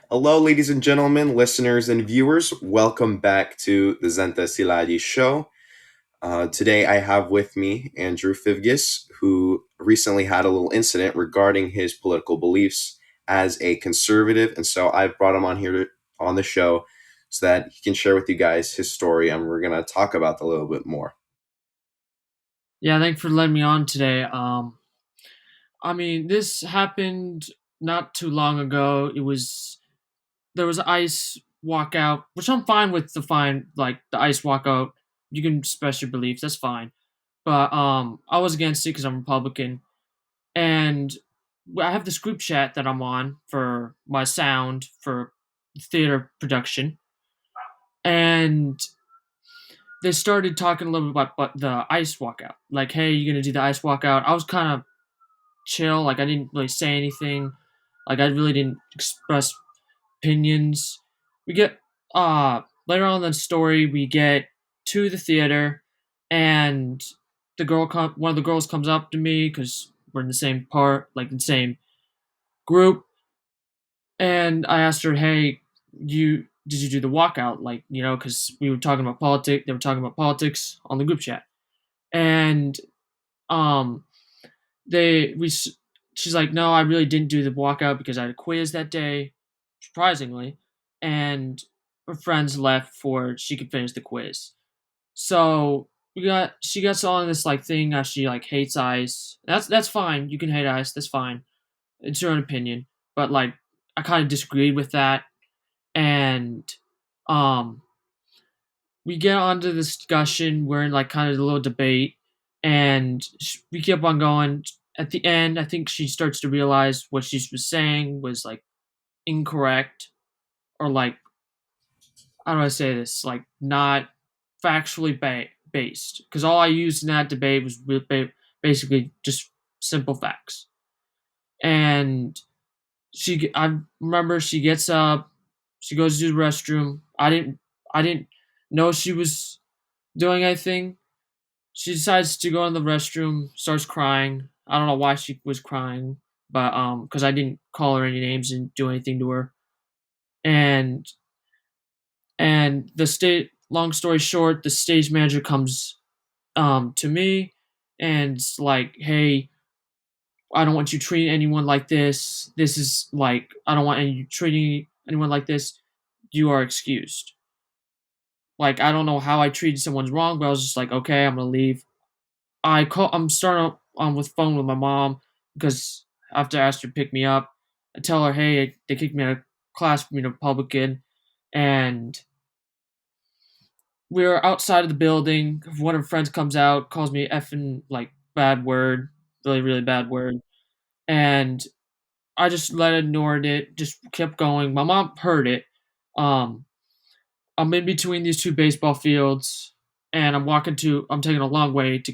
Hello, ladies and gentlemen, listeners and viewers. Welcome back to the Zenta Siladi show. Today, I have with me Andrew Fivgas, who recently had a little incident regarding his political beliefs as a conservative, and so I've brought him on here on the show so that he can share with you guys his story, and we're gonna talk about that a little bit more. Yeah, thanks for letting me on today. This happened not too long ago. There was ice walkout, which I'm fine with. Like the ice walkout. You can express your beliefs. That's fine. But I was against it because I'm Republican, and I have this group chat that I'm on for my sound for theater production, and they started talking a little bit about the ice walkout. Like, hey, you gonna do the ice walkout? I was kind of chill. Like I didn't really say anything. Like I really didn't express opinions. We get later on in the story we get to the theater and one of the girls comes up to me because we're in the same part, like the same group, and I asked her, "Hey, you did you do the walkout?" Like because we were talking about politics. They were talking about politics on the group chat, and um they we she's like, no, I really didn't do the walkout because I had a quiz that day, surprisingly, and her friends left before she could finish the quiz. So she gets on this like thing how she like hates ice. That's fine. You can hate ice. That's fine. It's your own opinion. But like I kind of disagreed with that, and um we get onto the discussion. We're in like kind of a little debate, and we keep on going. At the end, I think she starts to realize what she was saying was like incorrect, or like how do I say this? Like not factually based. Because all I used in that debate was basically just simple facts. And I remember she gets up, she goes to the restroom. I didn't know she was doing anything. She decides to go in the restroom, starts crying. I don't know why she was crying, but because I didn't call her any names and do anything to her. And the state. Long story short, the stage manager comes to me and it's like, "Hey, I don't want you treating anyone like this. This is like I don't want you treating anyone like this. You are excused." Like I don't know how I treated someone wrong, but I was just like, "Okay, I'm gonna leave." I'm starting on with phone with my mom because after I asked her to pick me up, I tell her, hey, they kicked me out of class for being a Republican, and we're outside of the building. One of her friends comes out, calls me effing like bad word, really really bad word, and I just ignored it, just kept going. My mom heard it. Um, I'm in between these two baseball fields, and I'm taking a long way to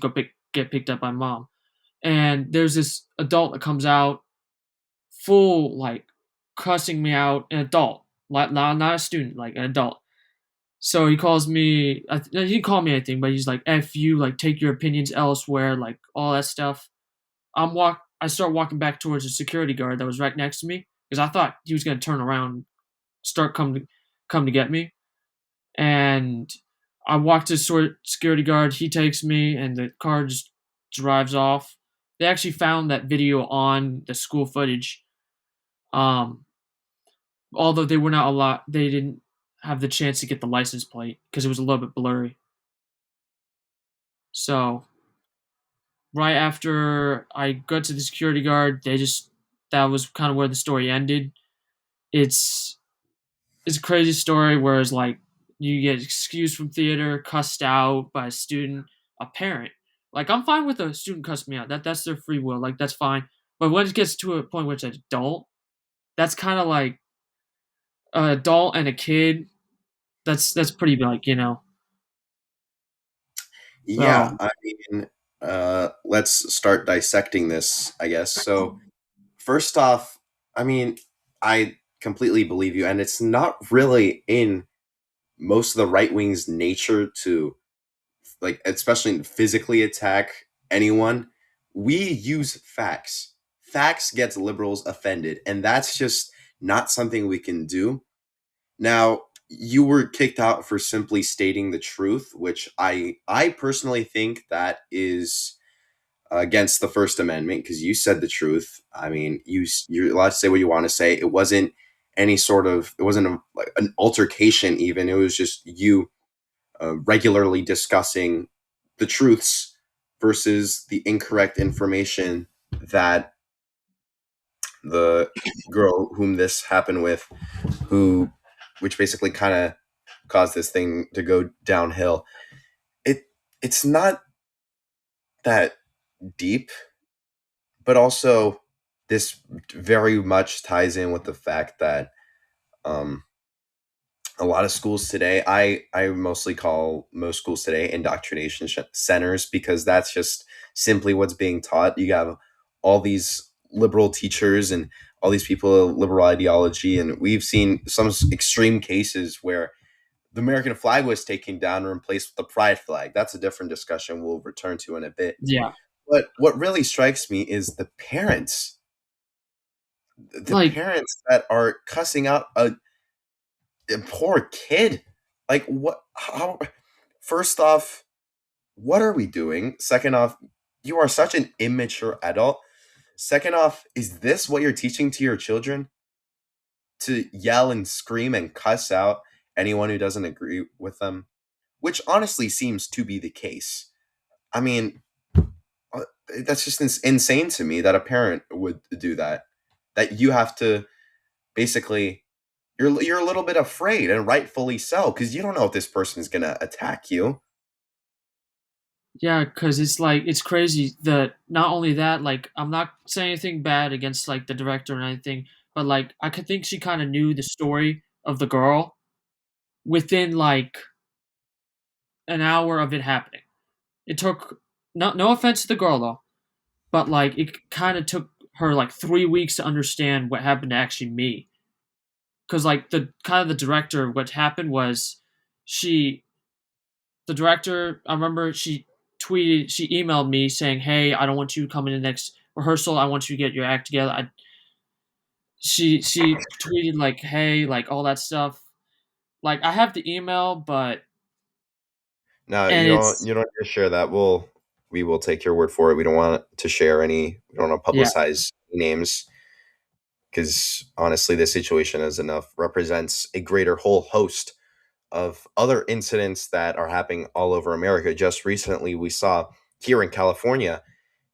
get picked up by mom, and there's this adult that comes out full like cussing me out, an adult, like not a student, like an adult. So he calls me. He didn't call me anything, but he's like, "F you," like take your opinions elsewhere, like all that stuff. I start walking back towards the security guard that was right next to me because I thought he was gonna turn around, start come to get me, and I walk to the security guard. He takes me, and the car just drives off. They actually found that video on the school footage. Um, Although they were not they didn't have the chance to get the license plate because it was a little bit blurry. So right after I got to the security guard, that was kind of where the story ended. It's it's a crazy story. Whereas like you get excused from theater, cussed out by a student, a parent. Like I'm fine with a student cussing me out. That's their free will. Like that's fine. But when it gets to a point where it's an adult, that's kind of like an adult and a kid. That's pretty like Yeah, So I mean, let's start dissecting this, I guess. So, first off, I mean, I completely believe you, and it's not really in most of the right wing's nature to like, especially physically attack anyone. We use facts. Facts gets liberals offended, and that's just not something we can do. Now, you were kicked out for simply stating the truth, which I personally think that is against the First Amendment because you said the truth. I mean, you're allowed to say what you want to say. It wasn't any sort of it wasn't like an altercation even. It was just you regularly discussing the truths versus the incorrect information that the girl whom this happened with, who, which basically kind of caused this thing to go downhill. It it's not that deep, but also this very much ties in with the fact that um, a lot of schools today, I mostly call most schools today indoctrination centers because that's just simply what's being taught. You have all these liberal teachers and all these people of liberal ideology, and we've seen some extreme cases where the American flag was taken down and replaced with the pride flag. That's a different discussion we'll return to in a bit. Yeah. But what really strikes me is the Like, parents that are cussing out a poor kid. Like what? How? First off, what are we doing? Second off, you are such an immature adult. Second off, is this what you're teaching to your children? To yell and scream and cuss out anyone who doesn't agree with them? Which honestly seems to be the case. I mean, uh, that's just insane to me that a parent would do that. That you have to basically you're a little bit afraid, and rightfully so, because you don't know if this person is gonna attack you. yeah, because it's like it's crazy that not only that, like I'm not saying anything bad against like the director or anything, but like I could think she kind of knew the story of the girl within like an hour of it happening. It took no offense to the girl though, but like it kind of took her like 3 weeks to understand what happened to actually me. Because like the kind of the director, what happened was she the director, I remember she emailed me saying, "Hey, I don't want you to come in the next rehearsal. I want you to get your act together." She tweeted like, "Hey," like all that stuff. Like I have the email, but No, and it's you don't need to share that. We will take your word for it. We don't want to share any. We don't want to yeah, publicize names because honestly, this situation is enough represents a greater whole host of other incidents that are happening all over America. Just recently, we saw here in California,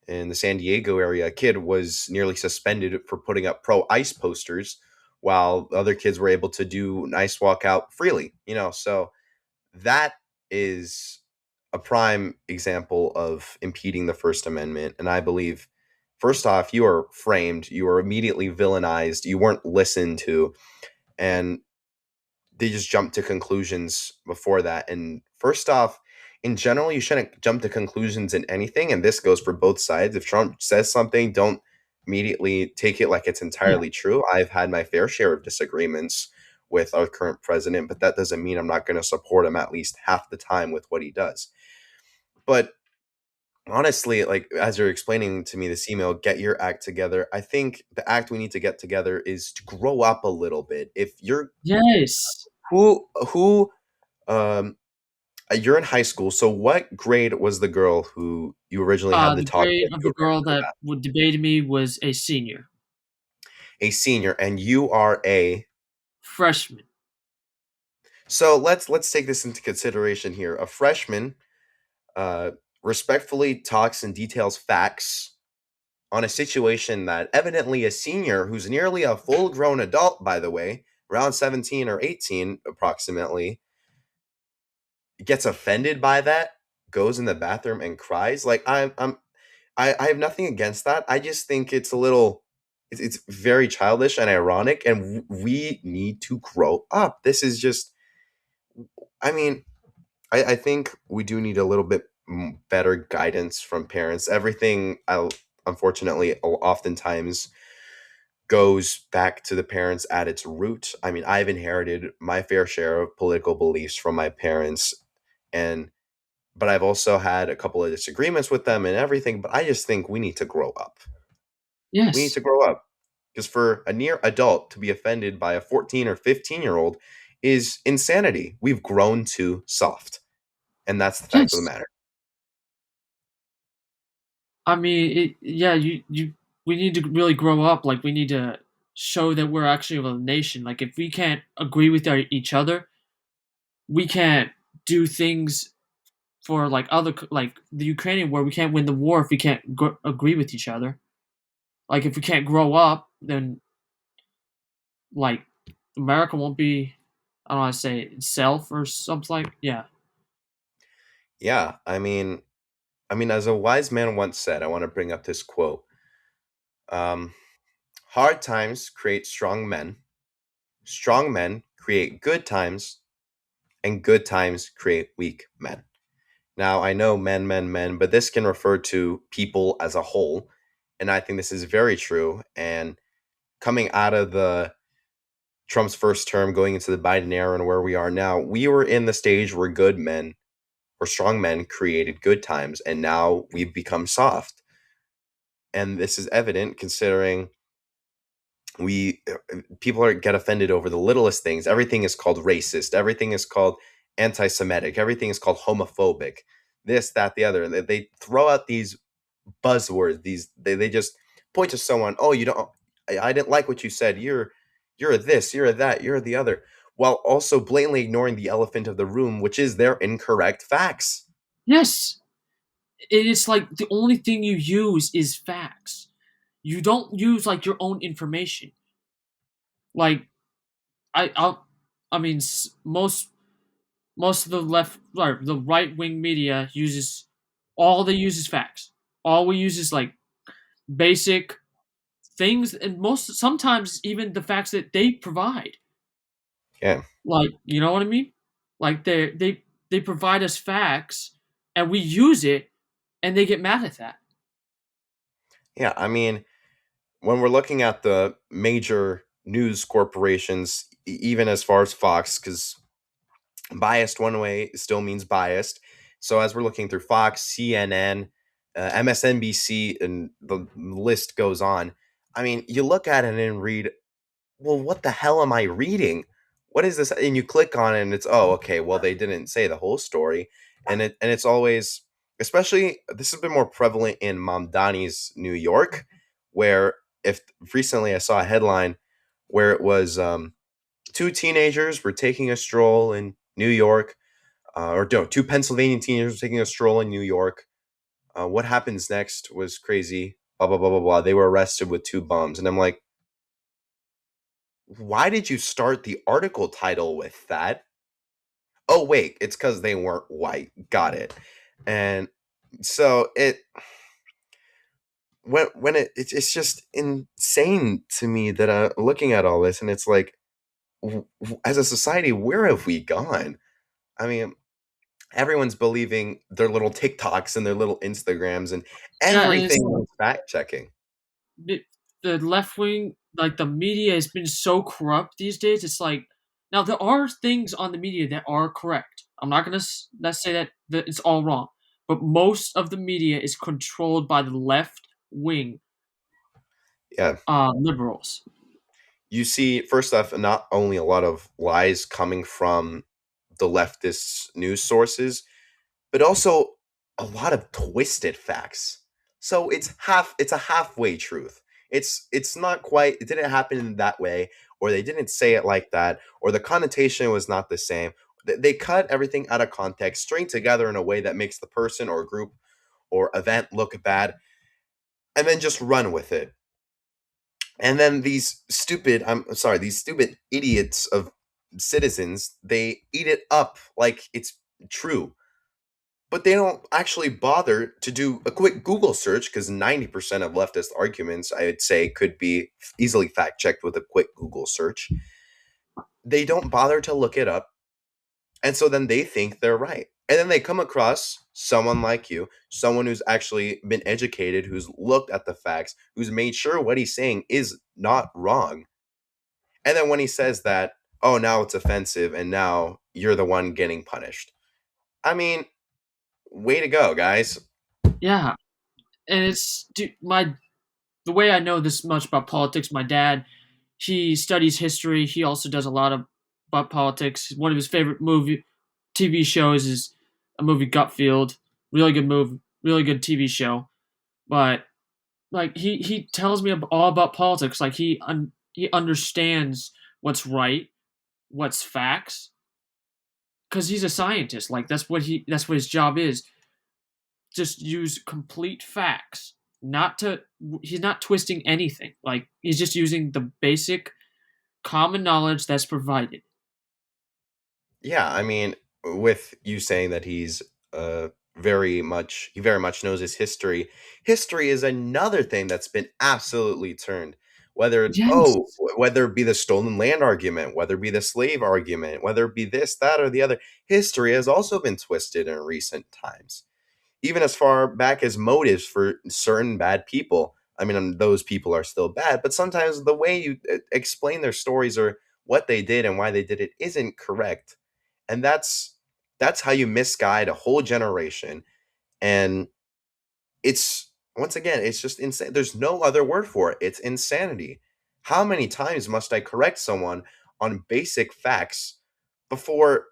in the San Diego area, a kid was nearly suspended for putting up pro ICE posters while other kids were able to do an ICE walkout freely. So that is a prime example of impeding the First Amendment. And I believe, first off, you are framed, you are immediately villainized, you weren't listened to, and they just jump to conclusions before that. And first off, in general, you shouldn't jump to conclusions in anything. And this goes for both sides. If Trump says something, don't immediately take it like it's yeah, entirely true. I've had my fair share of disagreements with our current president, but that doesn't mean I'm not going to support him at least half the time with what he does. But honestly, like as you're explaining to me this email, get your act together. I think the act we need to get together is to grow up a little bit. If you're yes. who um you're in high school, so what grade was the girl who you originally had the The talk grade with of to the arrange girl for that that? would debate me was a senior, A senior, and you are a freshman. so let's take this into consideration here. A freshman uh respectfully talks and details facts on a situation that evidently a senior who's nearly a full grown adult, by the way, around 17 or 18 approximately, gets offended by that, goes in the bathroom and cries. Like I have nothing against that. I just think it's a little it's very childish and ironic, and we need to grow up. This is just I mean, I think we do need a little bit better guidance from parents. Everything unfortunately oftentimes goes back to the parents at its root. I mean, I've inherited my fair share of political beliefs from my parents, and but I've also had a couple of disagreements with them and everything, but I just think we need to grow up. We need Yes. to grow up Because for a near adult to be offended by a 14 or 15-year-old is insanity. We've grown too soft. And that's the fact of the Yes. matter. I mean, yeah, we need to really grow up. Like, we need to show that we're actually a nation. Like, if we can't agree with each other, we can't do things for like like the Ukrainian war. We can't win the war if we can't agree with each other. Like, if we can't grow up, then like America won't be. I don't want to say itself or something like yeah. Yeah, I mean, as a wise man once said, I want to bring up this quote. Um, Hard times create strong men create good times, and good times create weak men. Now, I know men, but this can refer to people as a whole. And I think this is very true. And coming out of the Trump's first term, going into the Biden era and where we are now, we were in the stage where good men or strong men created good times. And now we've become soft. And this is evident considering we people are get offended over the littlest things. Everything is called racist. Everything is called anti-Semitic. Everything is called homophobic. This, that, the other. And they throw out these buzzwords. They just point to someone. Oh, you don't. I didn't like what you said. You're a this. You're a that. You're the other. While also blatantly ignoring the elephant of the room, which is their incorrect facts. Yes, it's like the only thing you use is facts. You don't use like your own information. Like I'll, I mean, most of the left or the right wing media uses all they use is facts. All we use is like basic things, and most sometimes even the facts that they provide. Yeah, Like, you know what I mean? Like they provide us facts, and we use it, and they get mad at that. yeah. I mean, when we're looking at the major news corporations, even as far as Fox, because biased one way still means biased. So as we're looking through Fox, CNN, MSNBC, and the list goes on. I mean, you look at it and read, well, what the hell am I reading? What is this? And you click on it, and it's oh, okay. Well, they didn't say the whole story, and it's always, especially this has been more prevalent in Mamdani's New York, where if recently I saw a headline where it was two teenagers were taking a stroll in New York, or no, two Pennsylvania teenagers were taking a stroll in New York. What happens next was crazy. Blah blah blah blah blah. They were arrested with two bombs, and I'm like, why did you start the article title with that? Oh wait, it's because they weren't white. Got it. And so it it's just insane to me that looking at all this, and it's like, as a society, where have we gone? I mean, everyone's believing their little TikToks and their little Instagrams, and Yeah, and it's everything like is fact checking. the left wing, like the media, has been so corrupt these days. It's like now there are things on the media that are correct. I'm not gonna let's say that it's all wrong, but most of the media is controlled by the left wing Yeah, liberals. you see, first off, not only a lot of lies coming from the leftist news sources, but also a lot of twisted facts. So it's a halfway truth. It's not quite it didn't happen in that way, or they didn't say it like that, or the connotation was not the same. They cut everything out of context, string together in a way that makes the person or group or event look bad, and then just run with it. And then these stupid idiots of citizens, they eat it up like it's true, but they don't actually bother to do a quick Google search because 90% of leftist arguments, I would say, could be easily fact checked with a quick Google search. They don't bother to look it up. And so then they think they're right. And then they come across someone like you, someone who's actually been educated, who's looked at the facts, who's made sure what he's saying is not wrong. And then when he says that, oh, now it's offensive and now you're the one getting punished. I mean, way to go, guys. Yeah, and it's dude, my the way I know this much about politics, my dad, he studies history. He also does a lot of about politics. One of his favorite movie TV shows is a movie Gutfield. Really good movie, really good TV show. But like he tells me all about politics. Like he understands what's right, what's facts, because he's a scientist. Like that's what his job is. Just use complete facts. Not to He's not twisting anything. Like he's just using the basic common knowledge that's provided. Yeah, I mean, with you saying that he very much knows his history. History is another thing that's been absolutely turned. Yes. Whether it be the stolen land argument, whether it be the slave argument, whether it be this, that, or the other, history has also been twisted in recent times. Even as far back as motives for certain bad people. I mean, those people are still bad, but sometimes the way you explain their stories or what they did and why they did it isn't correct, and that's how you misguide a whole generation. And it's once again, it's just insane. There's no other word for it. It's insanity. How many times must I correct someone on basic facts before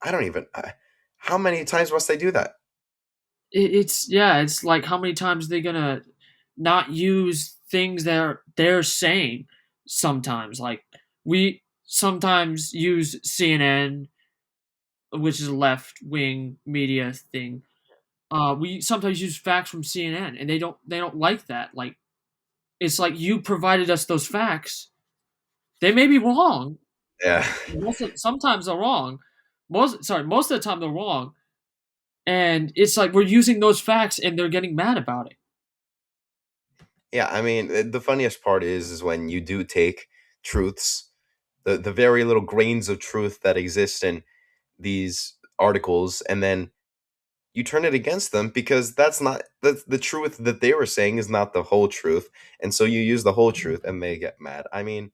I don't even how many times must I do that? It's yeah, it's like how many times are they gonna not use things that they're saying sometimes. Like we sometimes use CNN, which is a left wing media thing. We sometimes use facts from CNN, and they don't like that. Like it's like you provided us those facts. They may be wrong. Yeah. Sometimes they're wrong. Most of the time they're wrong. And it's like we're using those facts, and they're getting mad about it. Yeah, I mean, the funniest part is when you do take truths, the very little grains of truth that exist in these articles, and then you turn it against them because that's the truth that they were saying is not the whole truth, and so you use the whole truth and they get mad. I mean,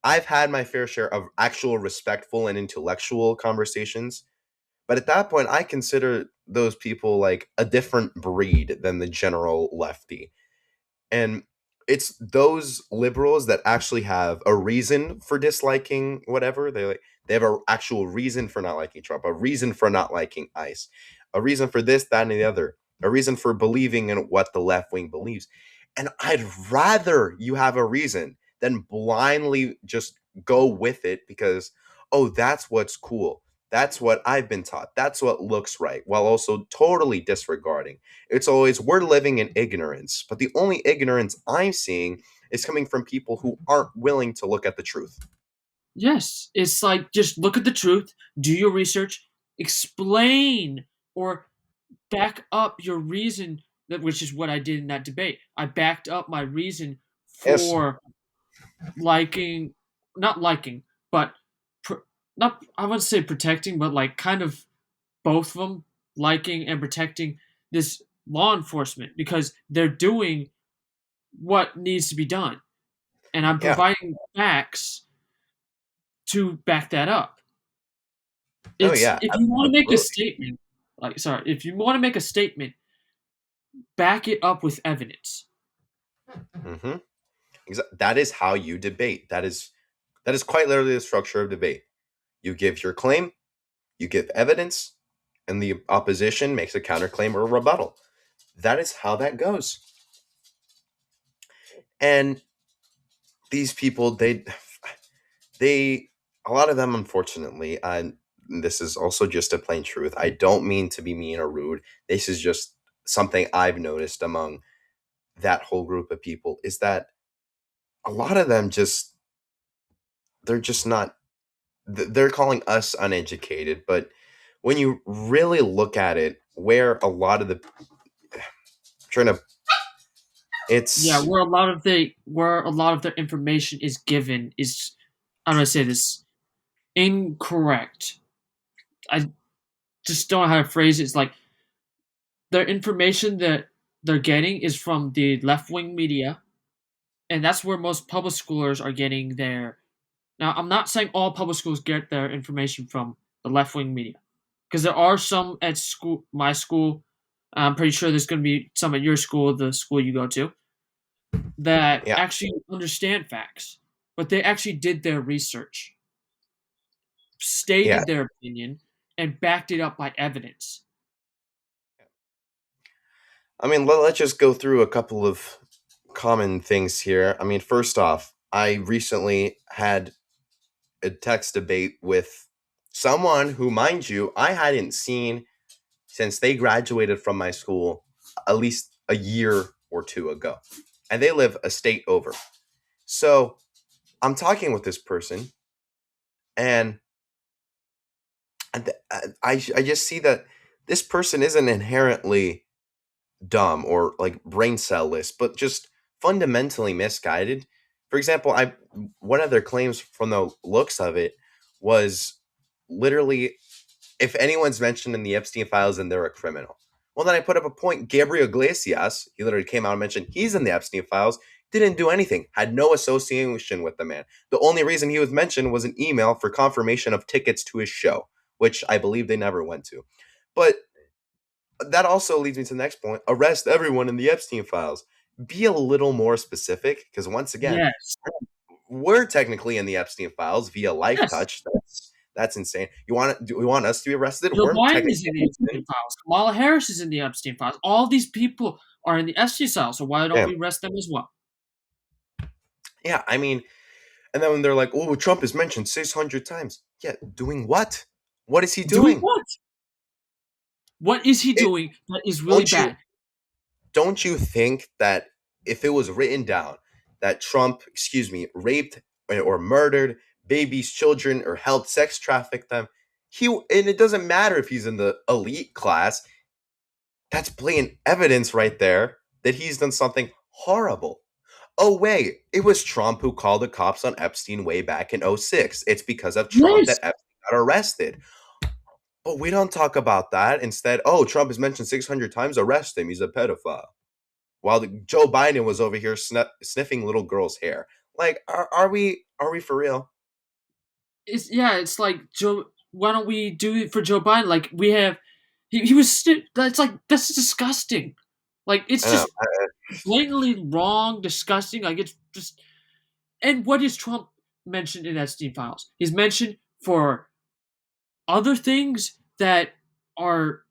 I've had my fair share of actual respectful and intellectual conversations, but at that point I consider those people like a different breed than the general lefty. And it's those liberals that actually have a reason for disliking whatever. They have an actual reason for not liking Trump, a reason for not liking ICE, a reason for this, that, and the other, a reason for believing in what the left wing believes. And I'd rather you have a reason than blindly just go with it because, oh, that's what's cool. That's what I've been taught. That's what looks right, while also totally disregarding. It's always we're living in ignorance, but the only ignorance I'm seeing is coming from people who aren't willing to look at the truth. Yes, it's like just look at the truth, do your research, explain or back up your reason, which is what I did in that debate. I backed up my reason Yes. for liking, not liking, but pr- not, I wouldn't say protecting, but like kind of both of them, liking and protecting this law enforcement because they're doing what needs to be done. And I'm Yeah. providing facts to back that up. Oh It's yeah. if you want to make a Absolutely. statement, if you want to make a statement, back it up with evidence. hmm That is how you debate. That is quite literally the structure of debate. You give your claim, you give evidence, and the opposition makes a counterclaim or a rebuttal. That is how that goes. And these people, they a lot of them, unfortunately, and this is also just a plain truth. I don't mean to be mean or rude. This is just something I've noticed among that whole group of people is that a lot of them just they're just not they're calling us uneducated, but when you really look at it, where a lot of the trying to Yeah, it's where a lot of their information is given is, I'm gonna say this, incorrect. I just don't know how to phrase it. It's like their information that they're getting is from the left wing media, and that's where most public schoolers are getting their. Now, I'm not saying all public schools get their information from the left wing media, because there are some at school, my school. I'm pretty sure there's going to be some at your school, the school you go to. that Yeah, actually understand facts, but they actually did their research, yeah. stated their opinion, and backed it up by evidence. I mean, let's just go through a couple of common things here. I mean, first off, I recently had a text debate with someone who, mind you, I hadn't seen since they graduated from my school at least a year or two ago. And they live a state over. So I'm talking with this person, and I just see that this person isn't inherently dumb or like brain cellless, but just fundamentally misguided. For example, I one of their claims from the looks of it was literally, if anyone's mentioned in the Epstein files, then they're a criminal. Well, then I put up a point. Gabriel Iglesias, he literally came out and mentioned he's in the Epstein files, didn't do anything, had no association with the man. The only reason he was mentioned was an email for confirmation of tickets to his show, which I believe they never went to. But that also leads me to the next point. Arrest everyone in the Epstein files. Be a little more specific, because once again, Yes, we're technically in the Epstein files via Life yes. Touch. That's insane. Do we want us to be arrested? Joe We're Biden technically is in the Epstein files. Kamala Harris is in the Epstein files. All these people are in the Epstein files, so why don't yeah. we arrest them as well? Yeah, I mean, and then when they're like, "Oh, Trump is mentioned 600 times." Yeah, doing what? What is he Doing doing? what? What is he It, doing that is really don't you bad? don't you think that if it was written down that Trump, excuse me, raped or murdered babies, children, or helped sex traffic them, and it doesn't matter if he's in the elite class, that's blatant evidence right there that he's done something horrible. Oh, wait, it was Trump who called the cops on Epstein way back in '06. It's because of Trump Yes. that Epstein got arrested. But we don't talk about that. Instead, oh, Trump is mentioned 600 times, arrest him. He's a pedophile. While Joe Biden was over here sniffing little girls' hair. Like, are we for real? It's like Joe. Why don't we do it for Joe Biden? Like we have, he was. That's like that's disgusting. Like it's I know. just blatantly wrong, disgusting. Like it's just. And what is Trump mentioned in Epstein files? He's mentioned for other things that are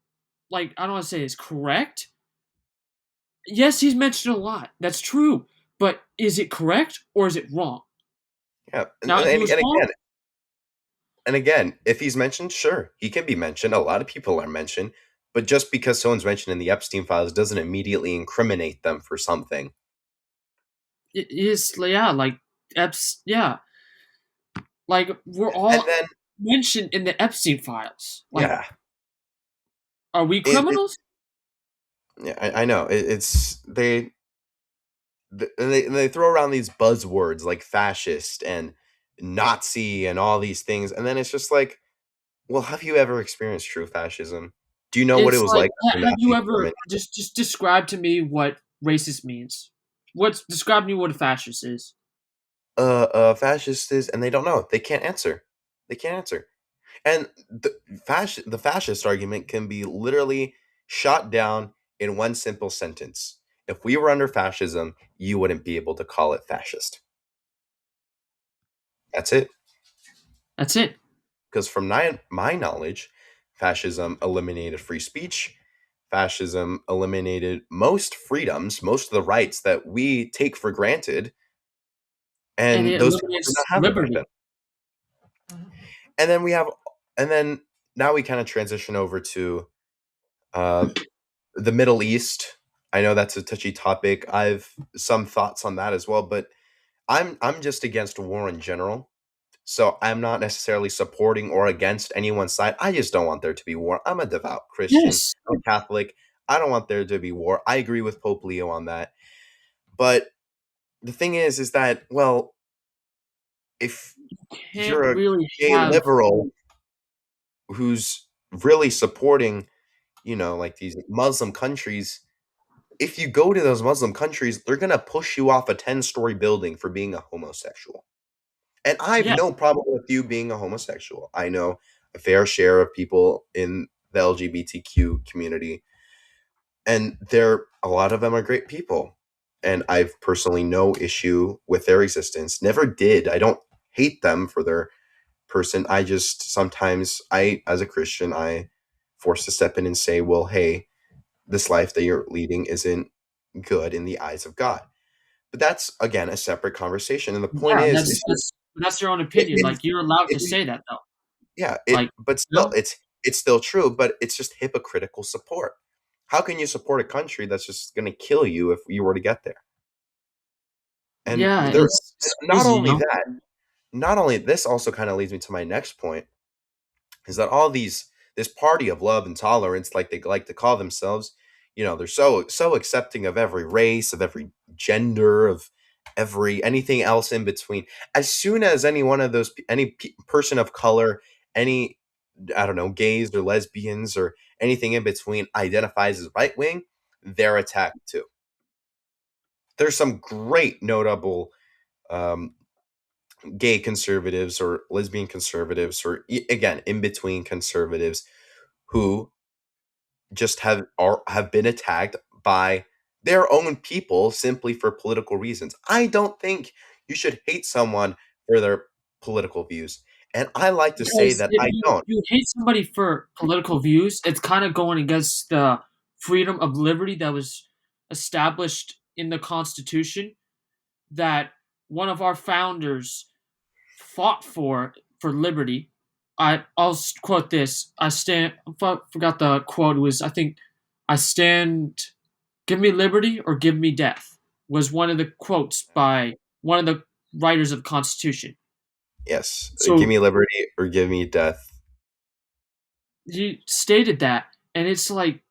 like I don't want to say is correct. Yes, he's mentioned a lot. That's true. But is it correct or is it wrong? Yeah, and, Now, and, if it and was wrong, again, if he's mentioned, sure, he can be mentioned. A lot of people are mentioned, but just because someone's mentioned in the Epstein files doesn't immediately incriminate them for something. it is yeah, like yeah, like we're And all then, mentioned in the Epstein files. Like, yeah, are we it criminals? yeah, I know it's they throw around these buzzwords like fascist and Nazi and all these things, and then it's just like, well, have you ever experienced true fascism? Do you know what it It's was like, like under have you Nazi ever Germany? just describe to me what racist means? What's describe to me what a fascist is? Fascist is, and they don't know. They can't answer. They can't answer. And the fascist argument can be literally shot down in one simple sentence. If we were under fascism, you wouldn't be able to call it fascist. That's it. That's it. Because from my knowledge, fascism eliminated free speech. Fascism eliminated most freedoms, most of the rights that we take for granted, And and it those people did not eliminates have them back liberty. then. And then we have, and then now we kind of transition over to uh, the Middle East. I know that's a touchy topic. I've some thoughts on that as well, but I'm just against war in general. So I'm not necessarily supporting or against anyone's side. I just don't want there to be war. I'm a devout Christian. Yes. I'm a Catholic. I don't want there to be war. I agree with Pope Leo on that. But the thing is that, well, if Can't you're a really gay have liberal who's really supporting, like these Muslim countries, if you go to those Muslim countries, they're gonna push you off a 10-story building for being a homosexual. And I have yes. no problem with you being a homosexual. I know a fair share of people in the LGBTQ community, and a lot of them are great people. and I've personally no issue with their existence. Never did. I don't hate them for their person. I just sometimes I as a Christian, I forced to step in and say, "Well, hey, this life that you're leading isn't good in the eyes of God." But that's again a separate conversation. And the point Yeah, is just that's your own it, opinion. it, Like you're allowed to it, say that though. yeah, Like, but you still know? it's still true, but it's just hypocritical support. How can you support a country that's just going to kill you if you were to get there? And Yeah, there, it's not crazy, you only know? that, not only this also kind of leads me to my next point is that all these this party of love and tolerance, like they like to call themselves, they're so accepting of every race, of every gender, of every anything else in between. As soon as any one of those person of color, any I don't know, gays or lesbians or anything in between identifies as right wing, they're attacked too. There's some great notable um, gay conservatives or lesbian conservatives or again in between conservatives who just have been attacked by their own people simply for political reasons. I don't think you should hate someone for their political views. And I like to say Because that if I don't. you hate somebody for political views, it's kind of going against the freedom of liberty that was established in the Constitution that one of our founders fought for liberty. I'll quote this. I stand. Forgot the quote. It was I think I stand. Give me liberty or give me death was one of the quotes by one of the writers of the Constitution. Yes, give So me liberty or give me death. he stated that, and it's like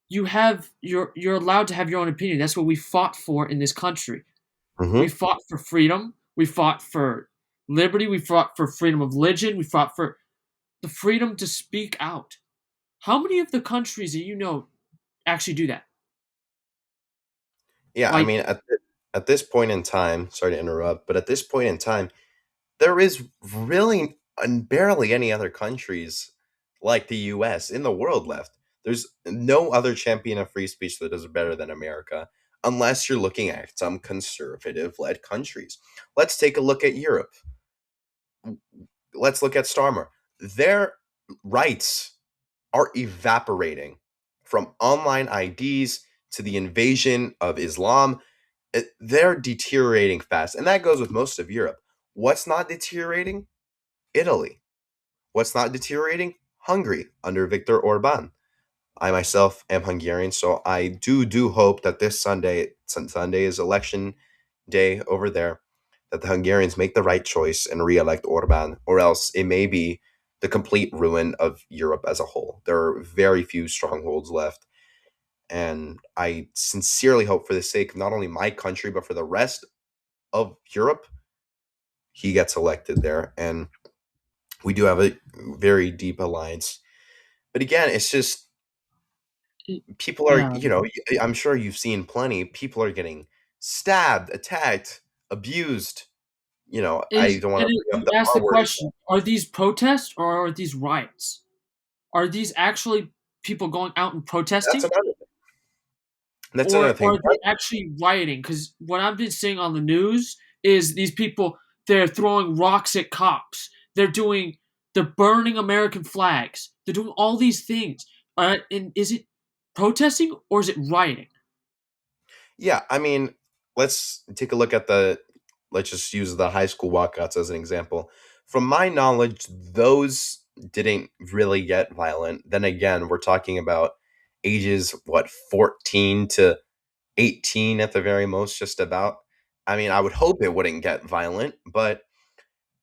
you're allowed to have your own opinion. That's what we fought for in this country. We Hmm. fought for freedom. We fought for liberty. We fought for freedom of religion. We fought for the freedom to speak out. How many of the countries that you know actually do that? Yeah, I Like, mean, at this point in time, sorry to interrupt, but at this point in time, there is really barely any other countries like the US in the world left. There's no other champion of free speech that does it better than America, unless you're looking at some conservative led countries. Let's take a look at Europe. Let's look at Starmer. Their rights are evaporating from online IDs to the invasion of Islam. They're deteriorating fast. And that goes with most of Europe. What's not deteriorating? Italy. What's not deteriorating? Hungary under Viktor Orban. I myself am Hungarian, so I do hope that this Sunday, since Sunday is election day over there, that the Hungarians make the right choice and re-elect Orban, or else it may be the complete ruin of Europe as a whole. There are very few strongholds left, and I sincerely hope, for the sake of not only my country but for the rest of Europe, he gets elected there, and we do have a very deep alliance. But again, it's just people are, yeah, I'm sure you've seen plenty. People are getting stabbed, attacked, abused. I is don't want and to it, bring up you the ask R the word. question: Are these protests or are these riots? Are these actually people going out and That's protesting, another. That's another or thing. are they actually rioting? Because what I've been seeing on the news is these people they're throwing rocks at cops. They're burning American flags. They're doing all these things. And is it protesting or is it rioting? Yeah, I mean, let's take a look at the. Let's just use the high school walkouts as an example. From my knowledge, those didn't really get violent. Then again, we're talking about ages, what, 14 to 18 at the very most, just about. I mean, I would hope it wouldn't get violent, but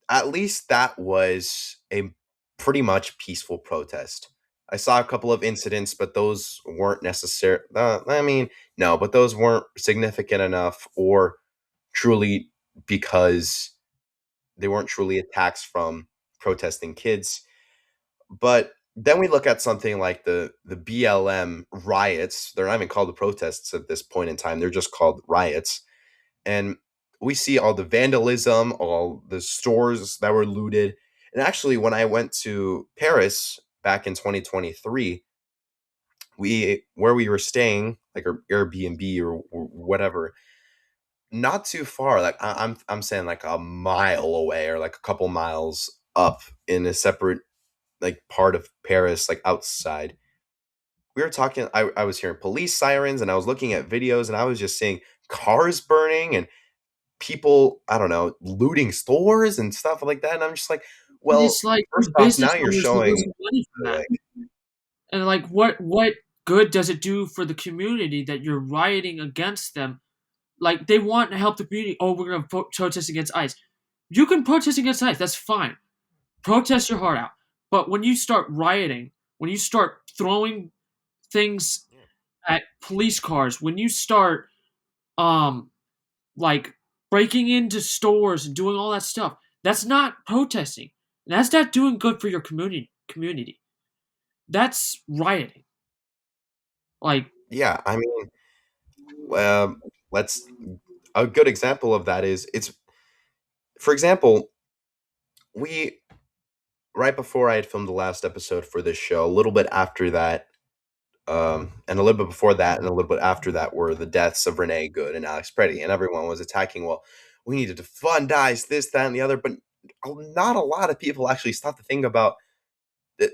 at least that was a pretty much peaceful protest. I saw a couple of incidents, but those weren't necessary. I mean, no, but those weren't significant enough or truly because they weren't truly attacks from protesting kids. But then we look at something like the BLM riots. They're not even called the protests at this point in time. They're just called riots. And we see all the vandalism, all the stores that were looted. And actually, when I went to Paris back in 2023, we where we were staying, like or Airbnb or whatever, not too far. Like I'm saying like a mile away or like a couple miles up in a separate like part of Paris, like outside. We were talking. I was hearing police sirens and I was looking at videos and I was just seeing cars burning and people, I don't know, looting stores and stuff like that. And I'm just like, And well, it's like first the off, business now you're owners are showing losing money from that. like, And like what good does it do for the community that you're rioting against them? Like they want to help the community. Oh, we're gonna protest against ICE. You can protest against ICE. That's fine. Protest your heart out. But when you start rioting, when you start throwing things at police cars, when you start um like breaking into stores and doing all that stuff, that's not protesting. That's not doing good for your community. That's rioting. Like yeah, I mean, let's a good example of that is it's for example, we right before I had filmed the last episode for this show, a little bit after that, and a little bit before that, and a little bit after that were the deaths of Renee Good and Alex Preddy, and everyone was attacking. Well, we needed to fund ICE, this, that, and the other, but not a lot of people actually stop to think about.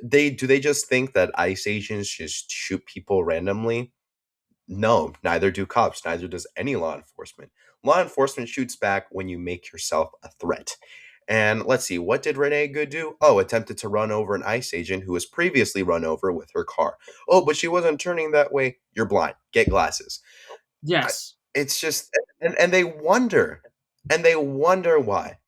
They just think that ICE agents just shoot people randomly? No, neither do cops, neither does any law enforcement. Law enforcement shoots back when you make yourself a threat. And let's see, what did Renee Good do? Oh, attempted to run over an ICE agent who was previously run over with her car. Oh, but she wasn't turning that way. You're blind. Get glasses. I, yes. it's just, and they wonder why.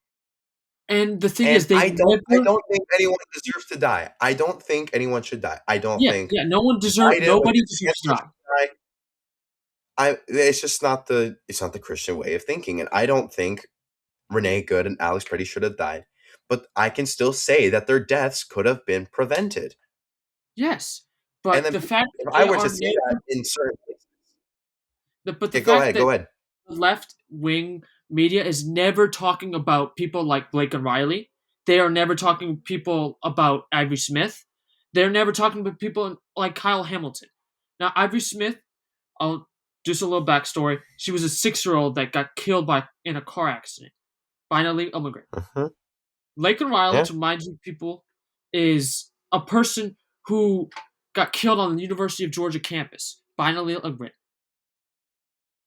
And the thing And is they I never don't think anyone deserves to die. I don't think anyone should die. I don't yeah, think yeah, no one deserve Biden or nobody deserves to DeSantis die. should die. It's just not the Christian way of thinking, and I don't think Renee Good and Alex Preddy should have died. But I can still say that their deaths could have been prevented. Yes. And But then the fact if that I they were to are say that never in certain places, but the yeah, go fact ahead, that go ahead. the left wing media is never talking about people like Blake and Riley. They are never talking people about Ivory Smith. They're never talking about people like Kyle Hamilton. Now, Ivory Smith, I'll just a little backstory. She was a 6-year-old that got killed by in a car accident by an illegal immigrant. Mhm. Lake and Riley, Yeah, to remind you people, is a person who got killed on the University of Georgia campus by an illegal immigrant.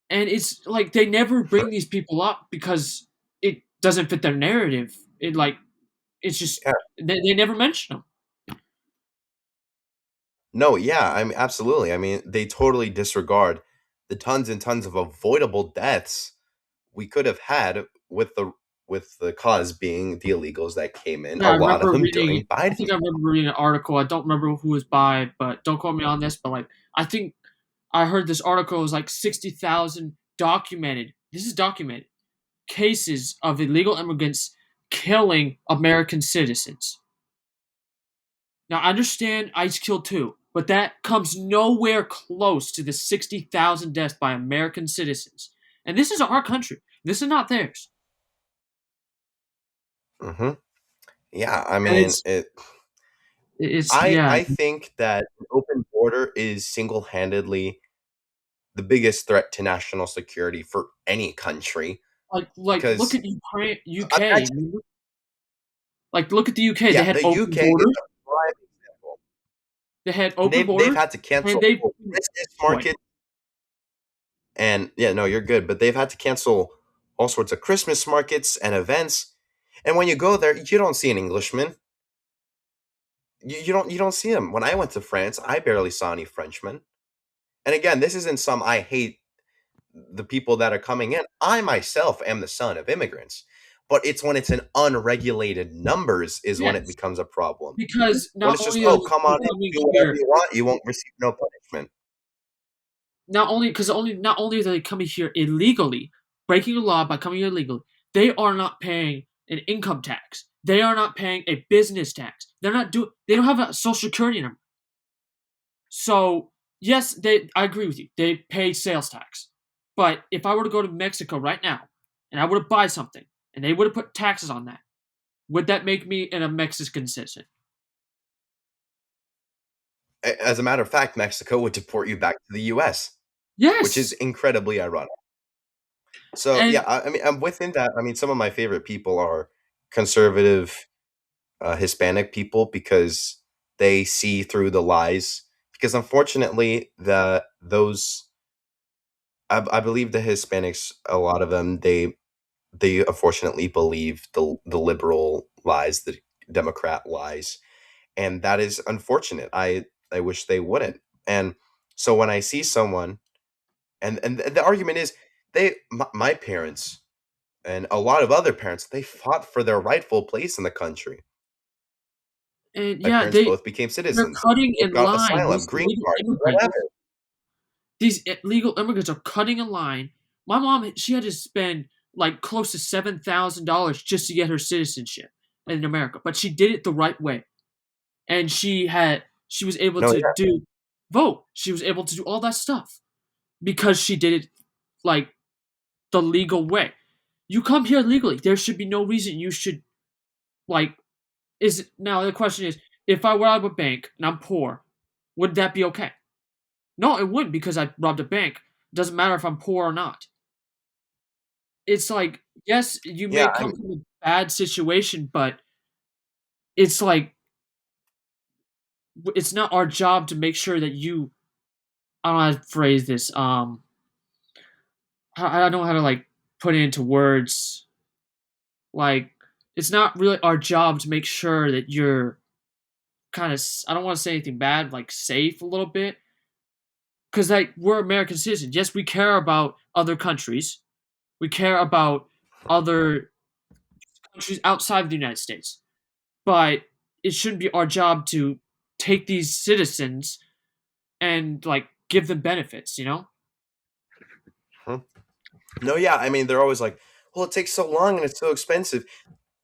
And it's like they never bring these people up because it doesn't fit their narrative. It like it's just yeah. they never mention them. No, yeah, I mean, absolutely. I mean, they totally disregard the tons and tons of avoidable deaths we could have had with the cause being the illegals that came in, Yeah, a I lot of remember them reading. during I Biden's. think I remember reading an article. I don't remember who was by, but don't quote me on this. But like, I think I heard this article was like 60,000 documented. This is documented cases of illegal immigrants killing American citizens. Now, I understand ICE killed too, but that comes nowhere close to the 60,000 deaths by American citizens. And this is our country. This is not theirs. Hmm. Yeah, I And mean, yeah, I think that an open border is single-handedly the biggest threat to national security for any country like look because at Ukraine, UK. imagine, Like look at the UK. They yeah, had the open UK is borders. a prime example. They had And open they've borders, had to and cancel they Christmas point. markets and yeah, no, you're good, but they've had to cancel all sorts of Christmas markets and events. And when you go there, you don't see an Englishman. You don't see them. When I went to France, I barely saw any Frenchmen. And again, this isn't some I hate the people that are coming in. I myself am the son of immigrants. But it's when it's in unregulated numbers is when it Yes, becomes a problem. because When not it's just, only are oh, these come people on in, coming do whatever here you want, you won't receive no punishment. not only are they coming here illegally, breaking the law by coming here illegally, they are not paying an income tax. They are not paying a business tax. They don't have a social security number. So yes, they I agree with you. They pay sales tax. But if I were to go to Mexico right now and I were to buy something and they would have put taxes on that, would that make me a Mexican citizen? As a matter of fact, Mexico would deport you back to the US. which is Yes, incredibly ironic. So yeah, and I mean, I'm within that. I mean, some of my favorite people are conservative Hispanic people because they see through the lies. Because unfortunately, I believe the Hispanics, a lot of them, they unfortunately believe the liberal lies, the Democrat lies, and that is unfortunate. I wish they wouldn't. And so when I see someone, and the argument is my parents and a lot of other parents, they fought for their rightful place in the country. My yeah, parents both became they're citizens. cutting Both in got line. asylum, These green illegal cards, immigrants, whatever. these illegal immigrants are cutting in line. My mom, she had to spend like close to $7,000 just to get her citizenship in America, but she did it the right way, and she was able No, to yeah. do vote. She was able to do all that stuff because she did it like the legal way. You come here legally. There should be no reason you should like. Is now the question is, if I rob a bank and I'm poor, would that be okay? No, it wouldn't because I robbed a bank. It doesn't matter if I'm poor or not. It's like, yes, you Yeah, may come from a bad situation, but it's like it's not our job to make sure that you. I don't know how to phrase this. I don't know how to like put it into words. Like, it's not really our job to make sure that you're kind of. I don't want to say anything bad, like safe a little bit, because like we're American citizens. Yes, we care about other countries. We care about other countries outside of the United States, but it shouldn't be our job to take these citizens and like give them benefits. You know? mhm. No, yeah. I mean, they're always like, "Well, it takes so long and it's so expensive."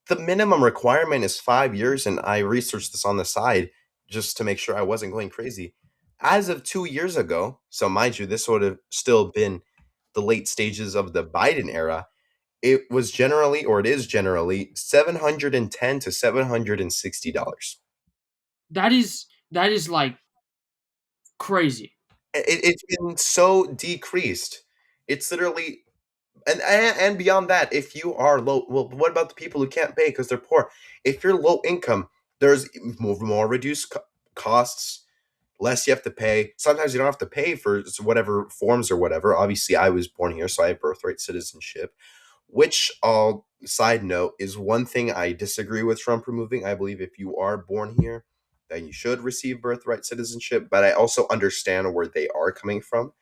The minimum requirement is 5 years, and I researched this on the side just to make sure I wasn't going crazy. As of 2 years ago, so mind you, this would have still been the late stages of the Biden era. It was generally, or it is generally, $710 to $760. That is like crazy. It's been so decreased. It's literally and beyond that, if you are low, well, what about the people who can't pay because they're poor? If you're low income, there's more reduced costs, less you have to pay. Sometimes you don't have to pay for whatever forms or whatever. Obviously, I was born here, so I have birthright citizenship. Which, all side note, is one thing I disagree with Trump removing. I believe if you are born here, then you should receive birthright citizenship. But I also understand where they are coming from.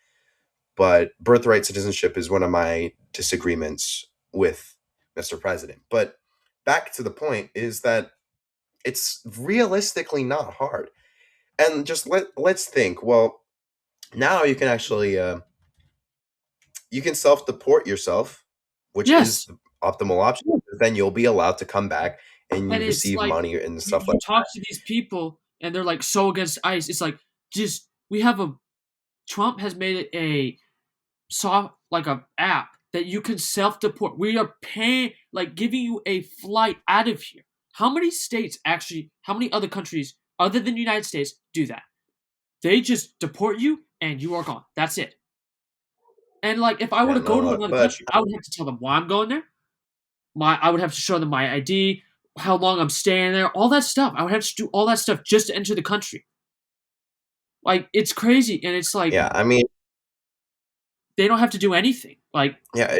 But birthright citizenship is one of my disagreements with Mr. President. But back to the point is that it's realistically not hard. And just let's think. Well, now you can actually you can self deport yourself, which is Yes, the optimal option. Then you'll be allowed to come back and and you it's receive like money and you stuff like talk to these people and they're like so against ICE. It's like just we have a Trump has made it a soft like a app that you can self deport. We are paying like giving you a flight out of here. How many states actually? How many other countries other than the United States do that? They just deport you and you are gone. That's it. And like if I were yeah, to not go a to lot. another But country, I would have to tell them why I'm going there. I would have to show them my ID, how long I'm staying there, all that stuff. I would have to do all that stuff just to enter the country. Like it's crazy, and it's like yeah, I mean, they don't have to do anything. Like yeah,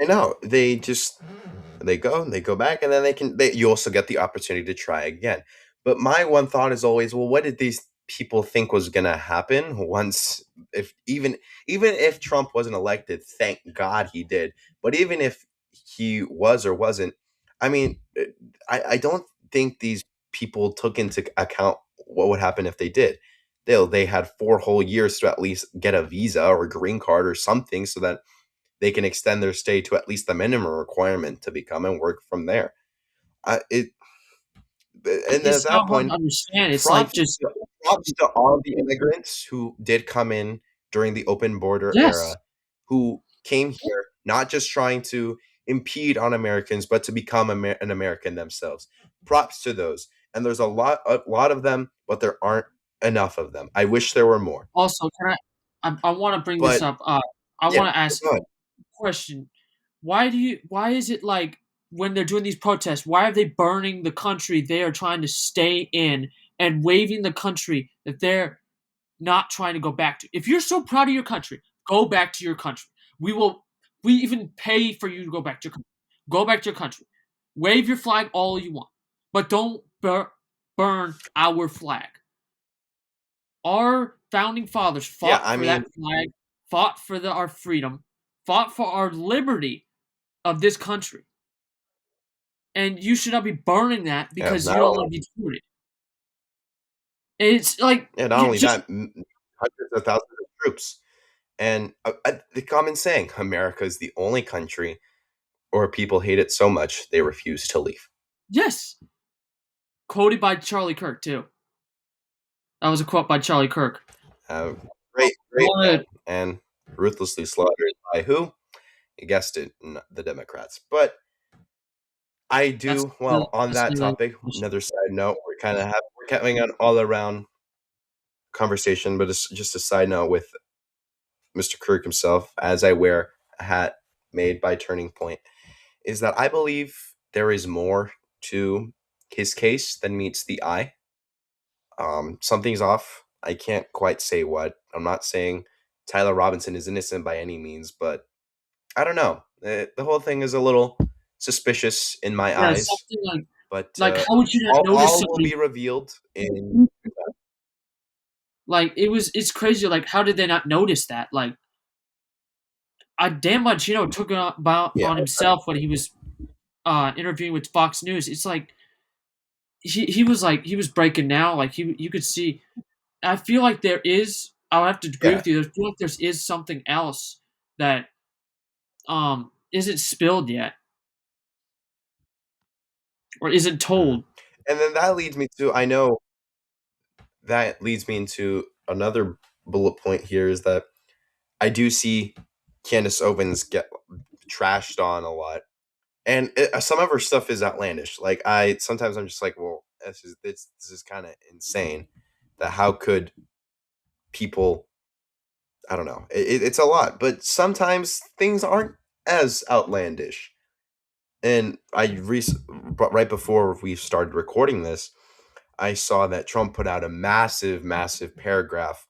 I know. They go back, and then you also get the opportunity to try again. But my one thought is always, well, what did these people think was gonna happen once if even if Trump wasn't elected, thank God he did. But even if he was or wasn't, I mean, I don't think these people took into account what would happen if they did. They had 4 whole years to at least get a visa or a green card or something so that they can extend their stay to at least the minimum requirement to become and work from there. It and at it's that not hard to point, understand. It's like props just props to all the immigrants who did come in during the open border yes. era, who came here not just trying to impede on Americans, but to become an American themselves. Props to those, and there's a lot of them, but there aren't enough of them. I wish there were more. Also, can I? I want to bring this But up. I yeah, want to ask go ahead. a question. Why is it like when they're doing these protests, why are they burning the country they are trying to stay in and waving the country that they're not trying to go back to? If you're so proud of your country, go back to your country. We even pay for you to go back to your country. Go back to your country. Wave your flag all you want, but don't burn our flag. Our founding fathers Yeah, fought I for mean, that flag, fought for our freedom, fought for our liberty of this country. And you should not be burning that yeah, because you don't want to be deported. It's like not you only just that, hundreds of thousands of troops. And the common saying, America is the only country or people hate it so much they refuse to leave. yes, quoted by Charlie Kirk too. That was a quote by Charlie Kirk. Uh, great But man. And ruthlessly slaughtered by who? You guessed it, the Democrats. But I that's do, well, on that's that topic, another side note, we're having an all around conversation, but it's just a side note with Mr. Kirk himself, as I wear a hat made by Turning Point, is that I believe there is more to his case than meets the eye. Something's off. I can't quite say what. I'm not saying Tyler Robinson is innocent by any means, but I don't know. The whole thing is a little suspicious in my yeah, eyes, something but like how would you not notice all will somebody be revealed in. like it's crazy like how did they not notice that? Like I Dan Bongino took it about Yeah, on himself when he was interviewing with Fox News. It's he was breaking down like he you could see. I feel like there is. I would have to agree yeah. with you. I feel like there is something else that isn't spilled yet or isn't Mhm. told. And then that leads me to, I know that leads me into another bullet point here is that I do see Candace Owens get trashed on a lot, and some of her stuff is outlandish. Like I sometimes I'm just like, well, this is kind of insane. That how could people? I don't know. It's a lot, but sometimes things aren't as outlandish. And but right before we started recording this, I saw that Trump put out a massive paragraph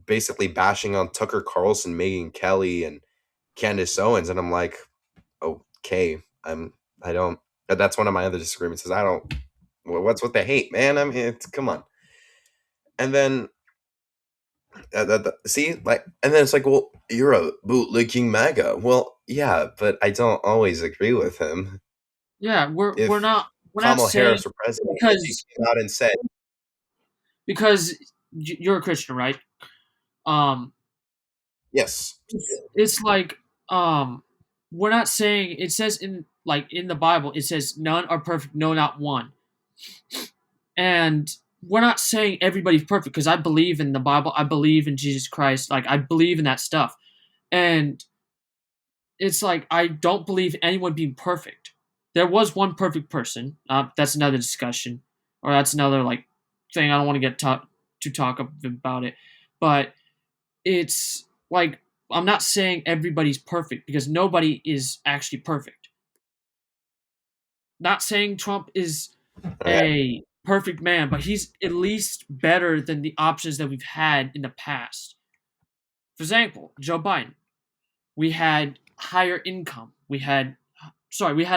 basically bashing on Tucker Carlson, Megyn Kelly, and Candace Owens, and I'm like, okay, I don't. That's one of my other disagreements. Is I don't. What's with the hate, man? I mean, come on. And then see, like, and then it's like, well, you're a bootlicking MAGA. Well, yeah, but I don't always agree with him. Yeah, If we're not Kamala saying Harris were president, and she because came out and said, because you're a Christian, right? Um, yes, it's like we're not saying it says in like in the Bible it says none are perfect, no, not one, and we're not saying everybody's perfect because I believe in the Bible, I believe in Jesus Christ, like I believe in that stuff, and it's like I don't believe anyone being perfect. There was one perfect person. That's another discussion, or that's another like thing. I don't want to to talk about it, but it's like I'm not saying everybody's perfect because nobody is actually perfect. Not saying Trump is all right, a perfect man, but he's at least better than the options that we've had in the past. For example, Joe Biden. We had higher income. We had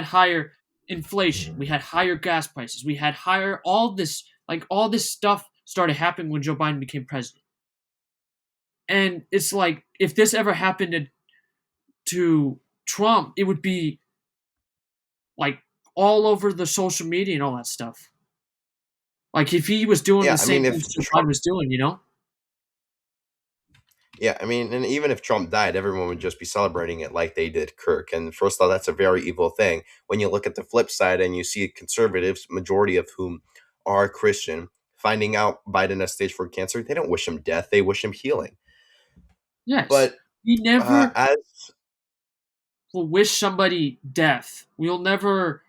higher inflation. We had higher gas prices. We had higher all this stuff started happening when Joe Biden became president. And it's like if this ever happened to Trump, it would be like all over the social media and all that stuff. Like if he was doing yeah. the I mean, same if things Joe Trump, Biden was doing, you know? yeah, I mean, and even if Trump died, everyone would just be celebrating it like they did Kirk. And first of all, that's a very evil thing. When you look at the flip side and you see conservatives, majority of whom are Christian, finding out Biden has stage 4 cancer, they don't wish him death; they wish him healing. Yes. But We never as will wish somebody death. We'll never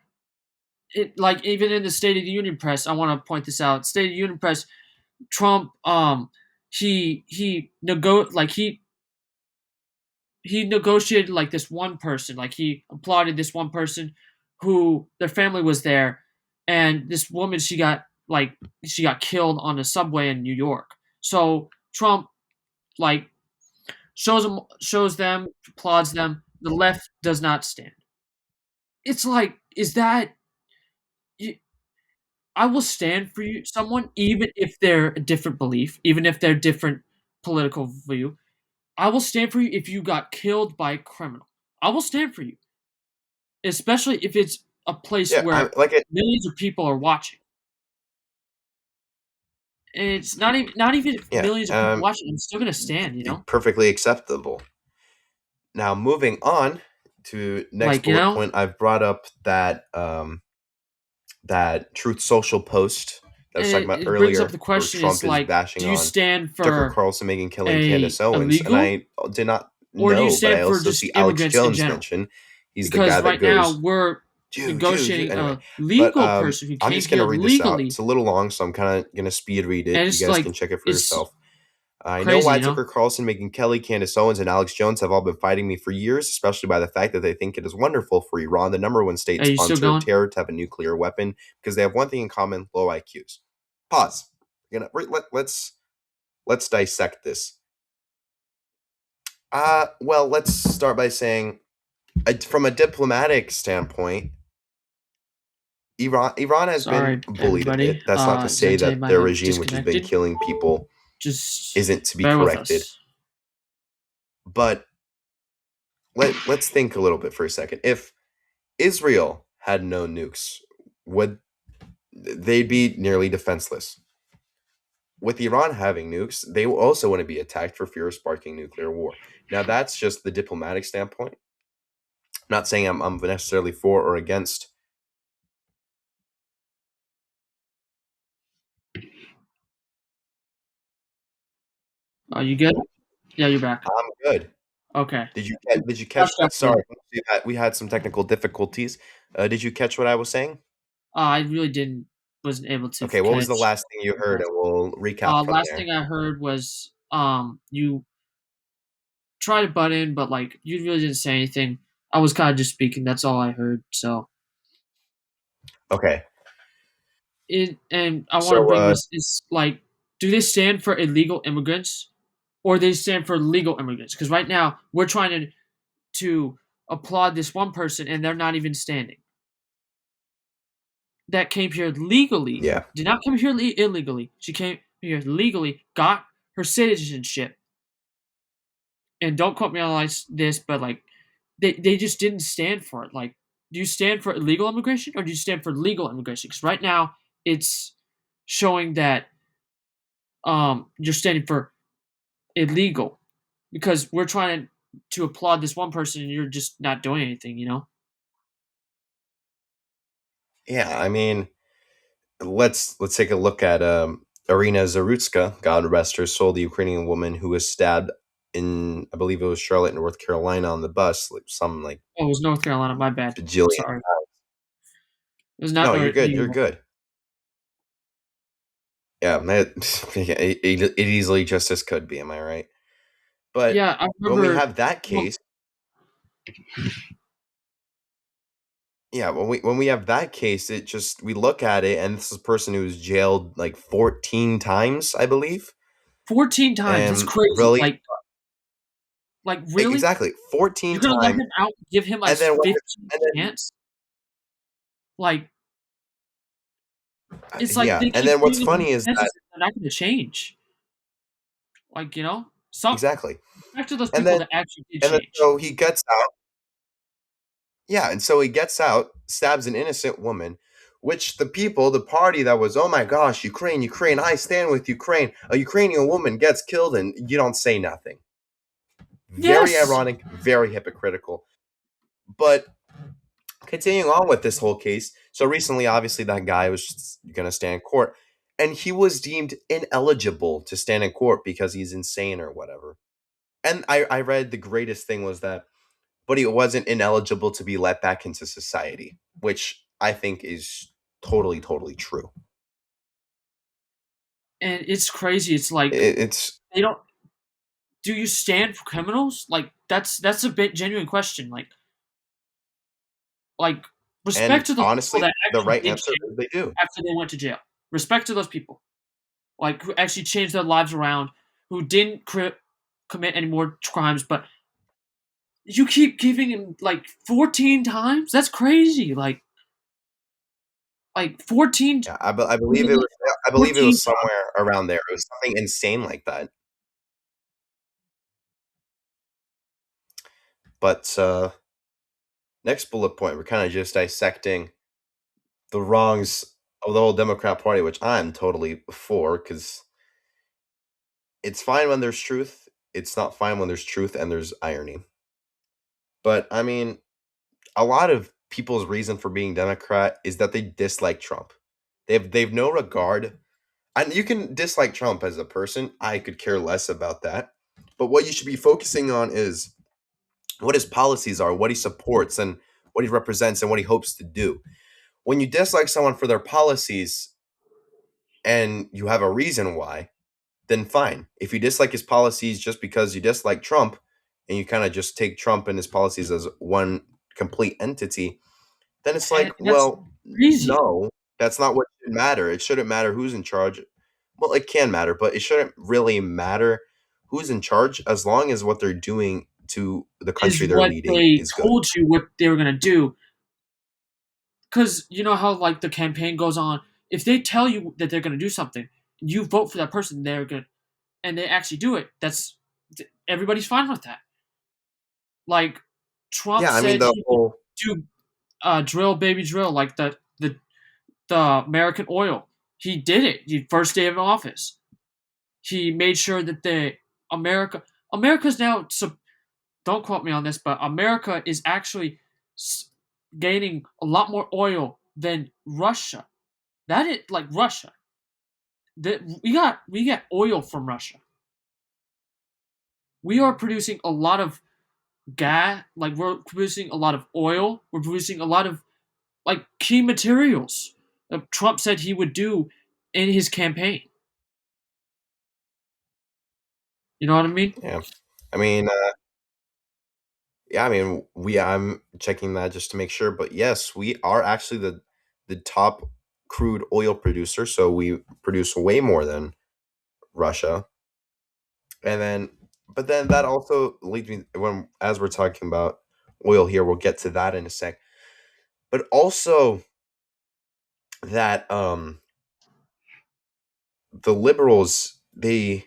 like even in the State of the Union press, I want to point this out. State of the Union press, Trump he negotiated like this one person, like he applauded this one person who their family was there, and this woman she got killed on a subway in New York. So Trump like shows them, applauds them. The left does not stand. It's like, is that I will stand for you, someone, even if they're a different belief, even if they're different political view. I will stand for you if you got killed by a criminal. I will stand for you, especially if it's a place Yeah, I where like it. millions of people are watching. And it's not even if Yeah, millions of people watching. I'm still gonna stand. perfectly acceptable. Now, moving on to next Like bullet point, I've brought up that Truth Social post that I was and talking it, about it brings up earlier, the where question is Trump is like, bashing do you on stand Tucker for Carlson making killing a Candace Owens, and illegal, I did not or do you know, but I stand for also just see Alex immigrants in Jones general? mention. He's the Because guy that right now goes, we're Jew. negotiating Anyway, a but legal person who I'm came just gonna here read this out. legally, It's a little long, so I'm kind of gonna speed read it. and You it's guys like can check it for it's yourself. I know crazy, why Tucker Carlson, Megyn Kelly, Candace Owens, and Alex Jones have all been fighting me for years, especially by the fact that they think it is wonderful for Iran, the number one state Are you still sponsor of going? terror, to have a nuclear weapon because they have one thing in common: low IQs. Pause. Let's dissect this. Well, let's start by saying, from a diplomatic standpoint, Iran has been Sorry, bullied a everybody. bit. That's not to say Zente that might their have regime, which has been disconnected. killing people, Just isn't to be bear with corrected. us. But let's think a little bit for a second. If Israel had no nukes, would they'd be nearly defenseless? With Iran having nukes, they also want to be attacked for fear of sparking nuclear war. Now, that's just the diplomatic standpoint. I'm not saying I'm necessarily for or against. Are you good? Yeah, you're back. I'm good. Okay. Did you That's catch that? definitely. Sorry, we had some technical difficulties. Did you catch what I was saying? I really didn't wasn't able to Okay, what was the catch. last thing you heard, and we'll recap from Last there. thing I heard was you tried to butt in, but like you really didn't say anything. I was kind of just speaking. That's all I heard. So Okay, and I want to so bring this is like, do they stand for illegal immigrants or they stand for legal immigrants? Because right now we're trying to applaud this one person and they're not even standing. That came here legally, yeah, did not come here illegally. She came here legally, got her citizenship, and don't quote me on like this, but like they just didn't stand for it. Like, do you stand for illegal immigration or do you stand for legal immigration? Because right now it's showing that you're standing for illegal because we're trying to applaud this one person and you're just not doing anything. yeah. I mean, let's take a look at Irina Zarutska, God rest her soul, the Ukrainian woman who was stabbed in, I believe it was Charlotte, North Carolina, on the bus, like some like Oh, it was North Carolina. My bad. bajillion. Sorry, it was not No, you're New good. You're York. good. Yeah, it easily just as could be. Am I right? But Yeah, I when we remember. have that Well, case, yeah, when we have that case, it just we look at it, and this is a person who was jailed like 14 times, I believe, 14 times. That's and crazy. really, Like really? exactly You're 14 gonna let times, him out, give him a and then when, 15 and then chance? Like, it's like yeah, they and keep then what's giving him funny is that chances, they're not gonna change. Like, some exactly, back to those and people then that actually did and then change. so he gets out, yeah, and so he gets out, stabs an innocent woman, which the people, the party that was, oh my gosh, Ukraine, I stand with Ukraine. A Ukrainian woman gets killed, and you don't say nothing. Very Yes! ironic, very hypocritical. But continuing on with this whole case, so recently, obviously, that guy was going to stand in court, and he was deemed ineligible to stand in court because he's insane or whatever. And I read the greatest thing was that, but he wasn't ineligible to be let back into society, which I think is totally, totally true. and it's crazy. It's like It's they don't. Do you stand for criminals? Like that's a bit genuine question. Like and respect to the people honestly, that the actually right did answer change is they do. after they went to jail. Respect to those people, like who actually changed their lives around, who didn't commit any more crimes. But you keep giving him like 14 times. That's crazy. Like 14, Yeah, I believe it like was. I believe it 14 was times. somewhere around there. It was something insane like that. But next bullet point, we're kind of just dissecting the wrongs of the whole Democrat Party, which I'm totally for, because it's fine when there's truth. It's not fine when there's truth and there's irony. But I mean, a lot of people's reason for being Democrat is that they dislike Trump. They've no regard. And you can dislike Trump as a person. I could care less about that. But what you should be focusing on is what his policies are, what he supports, and what he represents, and what he hopes to do. When you dislike someone for their policies and you have a reason why, then fine. If you dislike his policies just because you dislike Trump and you kind of just take Trump and his policies as one complete entity, then it's And like, that's well, crazy. no, that's not what should matter. It shouldn't matter who's in charge. Well, it can matter, but it shouldn't really matter who's in charge as long as what they're doing to the Is country they're what leading they is good. told you what they were gonna do. Because you know how like the campaign goes on. If they tell you that they're gonna do something, you vote for that person. They're good, and they actually do it. That's everybody's fine with that. Like Trump Yeah, I mean said the he would whole do drill baby drill, like the American oil. He did it. The first day of office, he made sure that the America America's now. So don't quote me on this, but America is actually gaining a lot more oil than Russia. That is like Russia. That we get oil from Russia. We are producing a lot of gas. Like we're producing a lot of oil. We're producing a lot of like key materials that Trump said he would do in his campaign. You know what I mean? yeah. I mean, yeah, I mean, I'm checking that just to make sure, but yes, we are actually the top crude oil producer, so we produce way more than Russia. And then but then that also leads me when as we're talking about oil here, we'll get to that in a sec. But also that the liberals they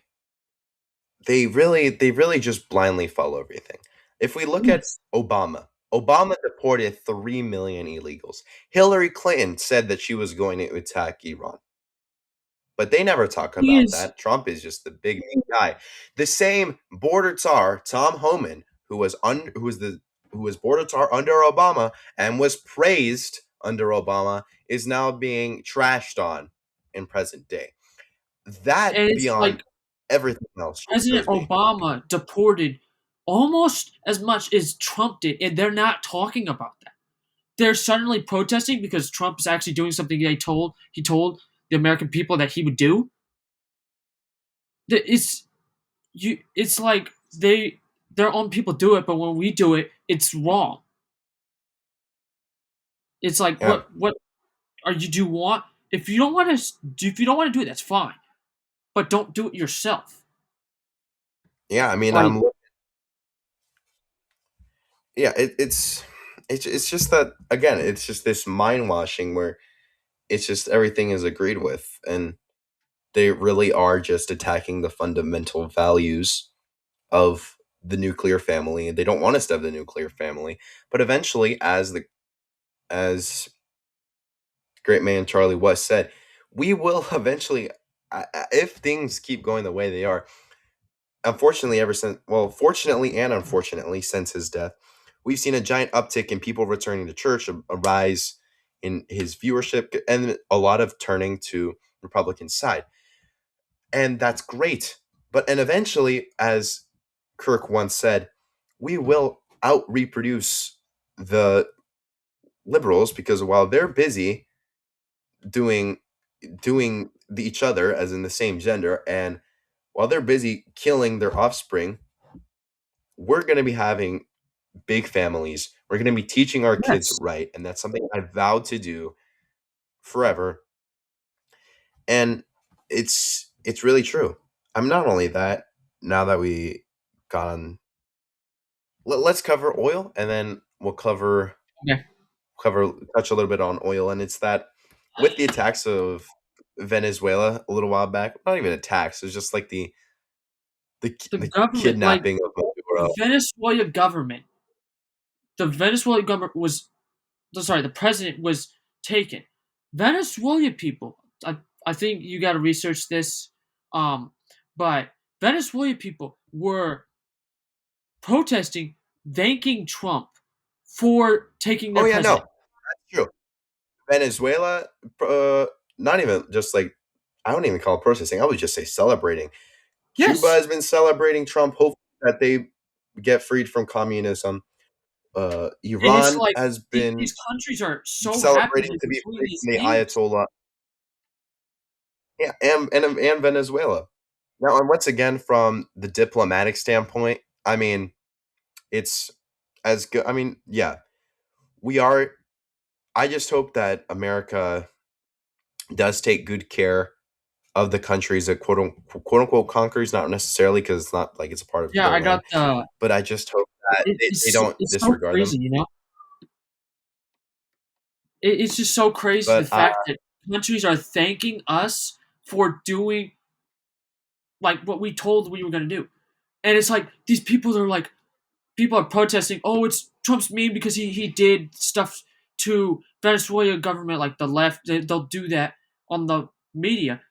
really just blindly follow everything. If we look at Yes. Obama deported 3 million illegals. Hillary Clinton said that she was going to attack Iran. But they never talk He about is, that. Trump is just the big mean guy. The same border czar, Tom Homan, who was border czar under Obama and was praised under Obama, is now being trashed on in present day. That and it's beyond like everything else just President shows me. Obama deported almost as much as Trump did, and they're not talking about that. They're suddenly protesting because Trump is actually doing something he told the American people that he would do. It's It's like their own people do it, but when we do it, it's wrong. It's like Yeah. what are you do you want if you don't want to do it, that's fine, but don't do it yourself. Yeah, I mean, Like yeah, it's just that again, it's just this mind washing where it's just everything is agreed with, and they really are just attacking the fundamental values of the nuclear family. They don't want us to have the nuclear family, but eventually, as great man Charlie West said, we will eventually, if things keep going the way they are. Unfortunately, fortunately and unfortunately, since his death, we've seen a giant uptick in people returning to church, a rise in his viewership, and a lot of turning to Republican side, and that's great. And eventually, as Kirk once said, we will out reproduce the liberals because while they're busy doing doing each other as in the same gender, and while they're busy killing their offspring, we're going to be having big families. We're going to be teaching our kids Yes. right, and that's something I vowed to do forever. And it's really true. I'm not only that. Now that we got on, let's cover oil, and then we'll Okay. touch a little bit on oil. And it's that with the attacks of Venezuela a little while back, not even attacks, it's just like The the government, like kidnapping of Maduro. Venezuela government, the Venezuelan government was sorry, the president was taken. Venezuelan people, I think you got to research this, um, but Venezuelan people were protesting, thanking Trump for taking Oh their yeah, no, president. that's true. Venezuela, uh, not even just like, I don't even call it protesting. I would just say celebrating. Cuba Yes, has been celebrating Trump, hoping that they get freed from communism. and it's Iran like has these been countries are so happy celebrating that to they're be doing free these from the things. Ayatollah. Yeah, and Venezuela. Now, and once again, from the diplomatic standpoint, I mean, it's as good. I mean, yeah, we are. I just hope that America does take good care of the countries that quote unquote conquers, not necessarily because it's not like it's a part of Yeah, their I got land, the. but I just hope that they don't It's so disregard them. crazy, you know. It's just so crazy the But fact that countries are thanking us for doing like what we told we were going to do, and it's like these people are like people are protesting. Oh, it's Trump's mean because he did stuff to Venezuela government like the left. They'll do that on the media.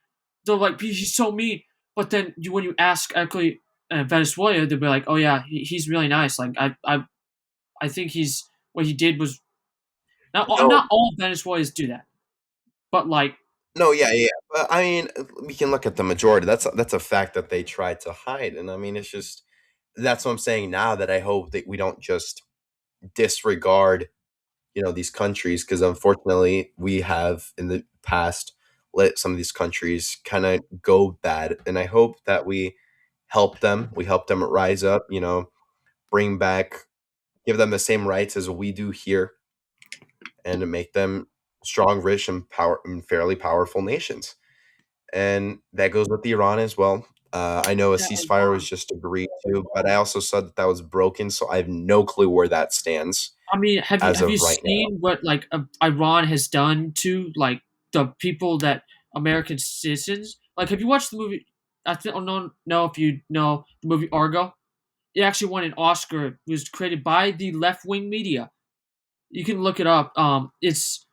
They're like he's so mean, but then when you ask actually Venezuela, they'll be like, oh yeah, he's really nice. Like I think he's what he did was no, not all Venezuelans do that, but like no, yeah, yeah. But I mean, we can look at the majority. That's a fact that they try to hide, and I mean, it's just that's what I'm saying now. That I hope that we don't just disregard, these countries, because unfortunately, we have in the past let some of these countries kind of go bad, and I hope that we help them. We help them rise up. Bring back, give them the same rights as we do here, and to make them strong, rich, and fairly powerful nations. And that goes with Iran as well. I know a yeah, ceasefire was just agreed to, but I also saw that that was broken, so I have no clue where that stands I mean, as have you of right now. seen what like Iran has done to like the people that American citizens? Like, have you watched the movie? I don't know if you know the movie Argo. It actually won an Oscar. It was created by the left wing media. You can look it up. It's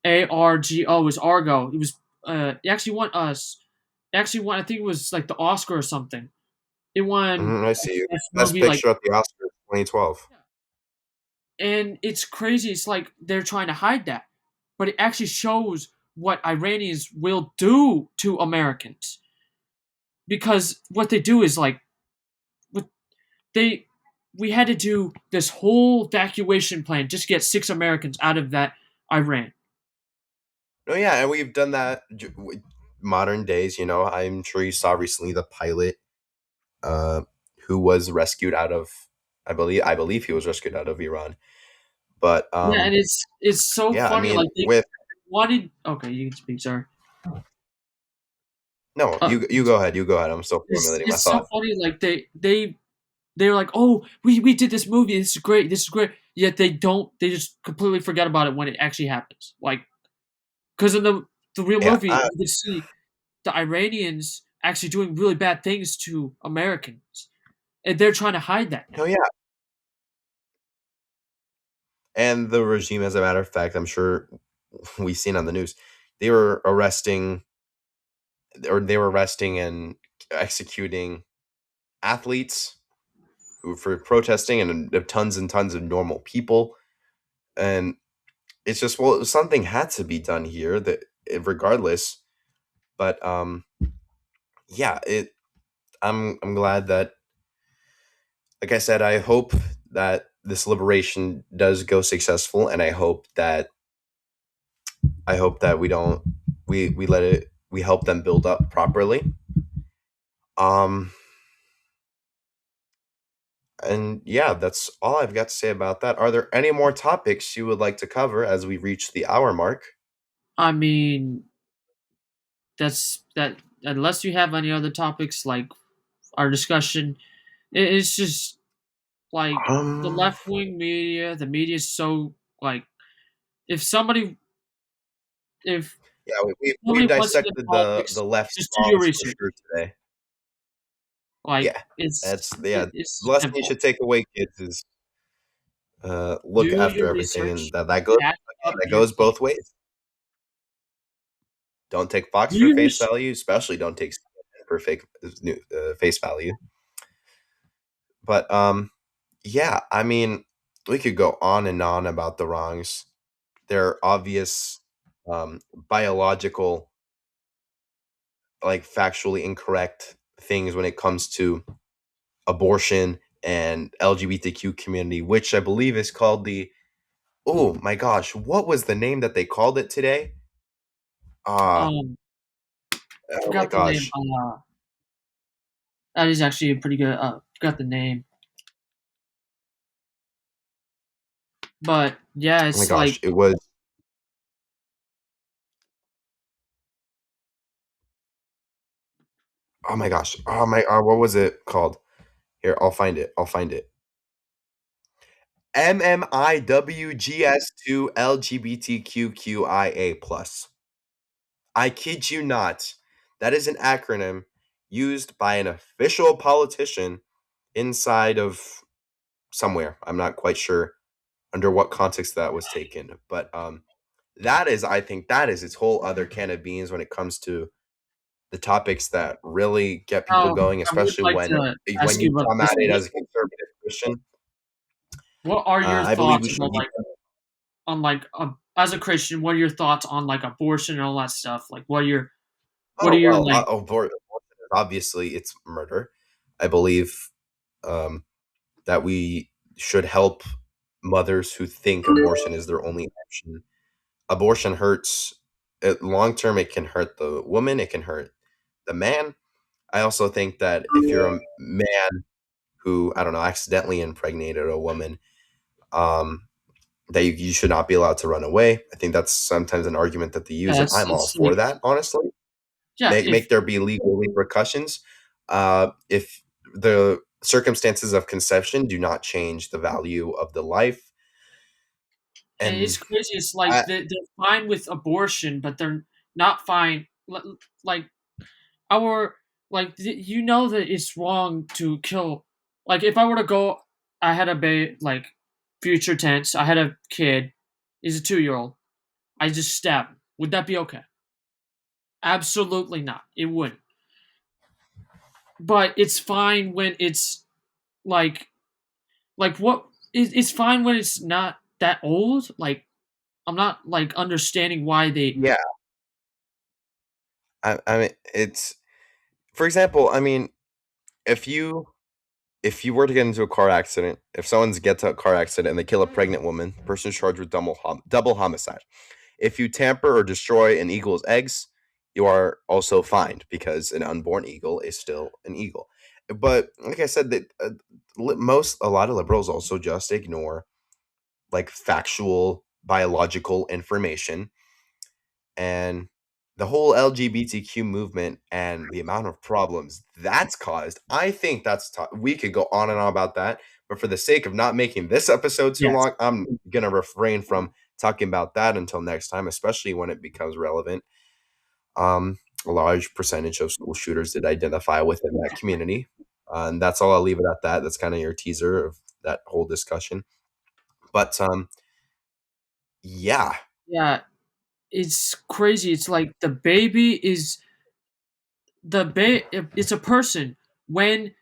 ARGO. Is Argo. It was. It actually won us. It actually won. I think it was like the Oscar or something. It won I see you. best Best movie like. picture at the Oscars 2012. And it's crazy. It's like they're trying to hide that, but it actually shows what Iranians will do to Americans because what they do is like what they we had to do this whole evacuation plan just to get 6 Americans out of that Iran. No, yeah, and we've done that modern days. I'm sure you saw recently the pilot, uh, who was rescued out of, I believe he was rescued out of Iran. But Yeah, and it's so yeah, I funny. mean, Like they with wanted. Okay, you can speak. Sorry. no, Uh, you go ahead, you go ahead. I'm still formulating my it's so thought. funny. Like they're like, oh, we did this movie. This is great. This is great. Yet they don't. They just completely forget about it when it actually happens. Like, because in the real Yeah, movie, you can see the Iranians actually doing really bad things to Americans, and they're trying to hide that now. no, yeah, and the regime, as a matter of fact, I'm sure we've seen on the news, they were arresting, and executing athletes who for protesting, and tons and tons of normal people. And it's just, well, something had to be done here, that regardless. But yeah, I'm glad that, like I said, I hope that this liberation does go successful, and I hope that we don't we let it we help them build up properly. Um, and yeah, that's all I've got to say about that. Are there any more topics you would like to cover as we reach the hour mark? I mean, that's that. Unless you have any other topics like our discussion, it's just like the Um, left wing media. The media is so like if somebody if yeah, we somebody wants to get dissected the politics, left's just do your wrongs for research. sure today. Like Yeah, it's that's yeah. it's Lesson you simple. should take away, kids, is look Do after your everything, and research. that goes Back again. up That your goes claim. both ways. Don't take Fox Do for your face research. value, especially don't take CNN for fake face value. But yeah, I mean, we could go on and on about the wrongs. There are obvious biological, like factually incorrect things when it comes to abortion and LGBTQ community, which I believe is called the, oh my gosh, what was the name that they called it today? Ah, Um, oh my forgot the name. gosh, That is actually a pretty good. Forgot the name, but yeah, oh my it's like gosh, it was, oh my gosh, oh my, what was it called? Here, I'll find it. I'll find it. MMIWGS2 LGBTQQIA plus. I kid you not. That is an acronym used by an official politician inside of somewhere. I'm not quite sure under what context that was taken, but that is, I think, that is its whole other can of beans when it comes to the topics that really get people going, I would especially like to when ask you you about come this. at it as a conservative Christian. What are your I believe we thoughts should about leave. like on like as a Christian? What are your thoughts on like abortion and all that stuff? Like, what are Oh your well, like? obviously it's murder. I believe um, that we should help mothers who think abortion is their only option. Abortion hurts. Long term, it can hurt the woman. It can hurt the man. I also think that if you're a man who, I don't know, accidentally impregnated a woman, um, that you should not be allowed to run away. I think that's sometimes an argument that they use, Yeah, and I'm all it's for like that, honestly. yeah. Make If there be legal repercussions. If the circumstances of conception do not change the value of the life, and and it's crazy. It's like I, they're fine with abortion, but they're not fine. Like our you know that it's wrong to kill. Like if I were to go, I had a like future tense. I had a kid. He's a 2 year old. I just stab him. Would that be okay? Absolutely not. It wouldn't. But it's fine when it's like what it's fine when it's not that old. Like I'm not like understanding why they. yeah, I mean, it's for example, I mean, if you if you were to get into a car accident, if someone's gets a car accident and they kill a pregnant woman, person's charged with double homicide. If you tamper or destroy an eagle's eggs, you are also fined because an unborn eagle is still an eagle. But like I said, that a lot of liberals also just ignore like factual biological information, and the whole LGBTQ movement and the amount of problems that's caused. I think we could go on and on about that, but for the sake of not making this episode too Yes. long, I'm going to refrain from talking about that until next time, especially when it becomes relevant. A large percentage of school shooters did identify within that community. And that's all. I'll leave it at that. That's kind of your teaser of that whole discussion. But yeah, Yeah. It's crazy. It's like the baby is it's a person when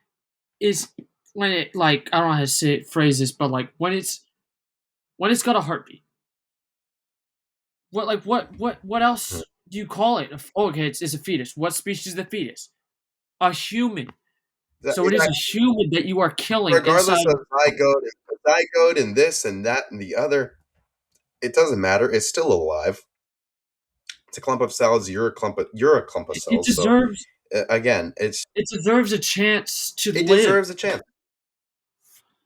is when it like I don't know how to say phrase this, but like when it's got a heartbeat. What else do you call it? Oh, okay, it's a fetus. What species is the fetus? A human. So it is yeah, a human that you are killing regardless inside. of zygote and this and that and the other, it doesn't matter. It's still alive. It's a clump of cells. You're a clump of It cells. So deserves again, it deserves a chance to it live. deserves a chance.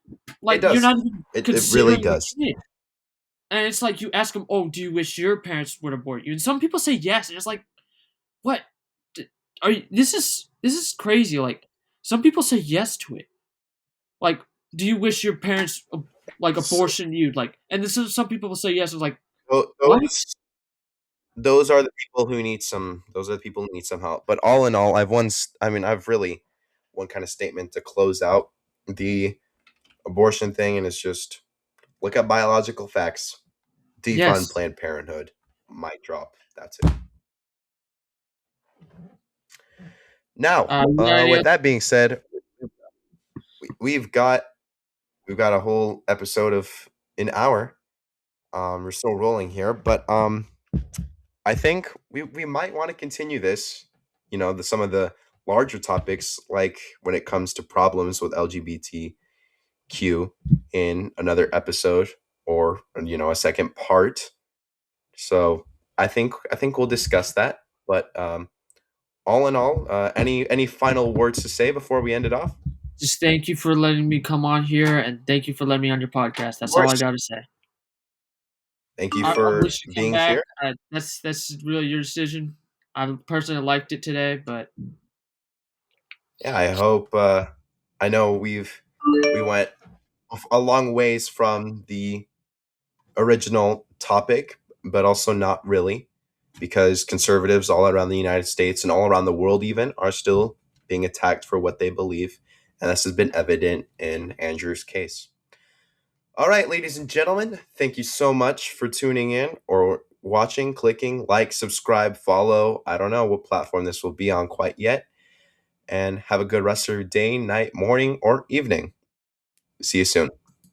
It Like you're does. not even It really considering the does. kid. And it's like you ask them, "Oh, do you wish your parents would abort you?" And some people say yes, and it's like, "What? Are you, this is crazy." Like some people say yes to it. Like, do you wish your parents like So, abortion you? Like, and this is some people will say yes. It's like what? those are the people who need some. Those are the people who need some help. But all in all, I've really one kind of statement to close out the abortion thing, and it's just look at biological facts. Defund Yes. Planned Parenthood. Mic drop. That's it. Now, You got any with other? that being said, we've got a whole episode of an hour. We're still rolling here, but I think we might want to continue this. Some of the larger topics, like when it comes to problems with LGBTQ, in another episode or a second part. So I think we'll discuss that. But all in all, any final words to say before we end it off? Just thank you for letting me come on here, and thank you for letting me on your podcast. Of That's all I course. got to say. Thank you I for wish you come being back. here. That's really your decision. I personally liked it today, but Yeah, I hope. I know we went a long ways from the original topic, but also not really, because conservatives all around the United States and all around the world even are still being attacked for what they believe, and this has been evident in Andrew's case. All right, ladies and gentlemen, thank you so much for tuning in or watching, clicking, like, subscribe, follow. I don't know what platform this will be on quite yet. And have a good rest of your day, night, morning, or evening. See you soon.